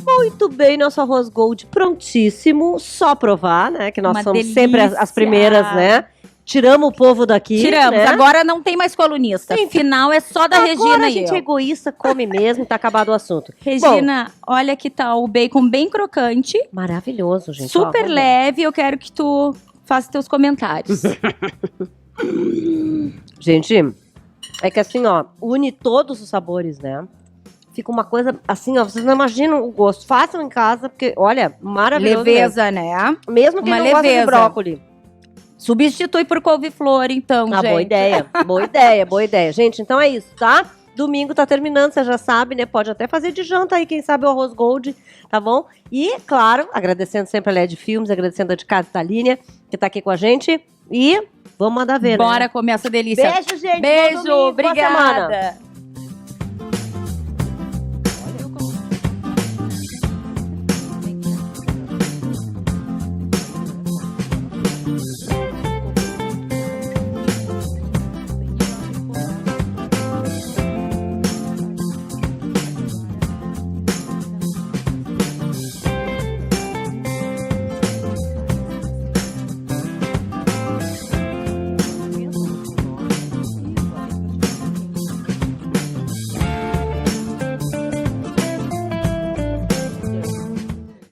[SPEAKER 1] Muito bem, nosso arroz gold prontíssimo. Só provar, né? Que nós
[SPEAKER 10] Uma
[SPEAKER 1] somos sempre as
[SPEAKER 10] delícia.
[SPEAKER 1] primeiras, né? Tiramos o povo daqui.
[SPEAKER 10] Tiramos.
[SPEAKER 1] né?
[SPEAKER 10] Agora não tem mais colunista. Final é só da Regina
[SPEAKER 1] Agora a
[SPEAKER 10] e
[SPEAKER 1] gente
[SPEAKER 10] eu.
[SPEAKER 1] é egoísta, come mesmo, tá acabado o assunto.
[SPEAKER 10] Regina, olha que tal o bacon bem crocante.
[SPEAKER 1] Maravilhoso, gente.
[SPEAKER 10] Super
[SPEAKER 1] Ó, vamos
[SPEAKER 10] leve. Eu quero que tu faça teus comentários.
[SPEAKER 1] Gente, é que assim, ó, une todos os sabores, né? Fica uma coisa assim, ó, vocês não imaginam o gosto. Façam em casa, porque, olha, maravilhoso.
[SPEAKER 10] Leveza, né?
[SPEAKER 1] Mesmo quem
[SPEAKER 10] Uma
[SPEAKER 1] não gosta de
[SPEAKER 10] leveza.
[SPEAKER 1] brócolis.
[SPEAKER 10] Substitui por couve-flor, então, gente.
[SPEAKER 1] Boa ideia, boa ideia, boa ideia. Gente, então é isso, tá? Domingo tá terminando, você já sabe, né? Pode até fazer de janta aí, quem sabe o arroz gold, tá bom? E, claro, agradecendo sempre a Léa de Filmes, agradecendo a de Casa Italínia, que tá aqui com a gente. E vamos mandar ver, né?
[SPEAKER 10] Bora comer essa delícia.
[SPEAKER 1] Beijo, gente. Bom
[SPEAKER 10] Beijo,
[SPEAKER 1] domingo, boa semana.
[SPEAKER 10] obrigada.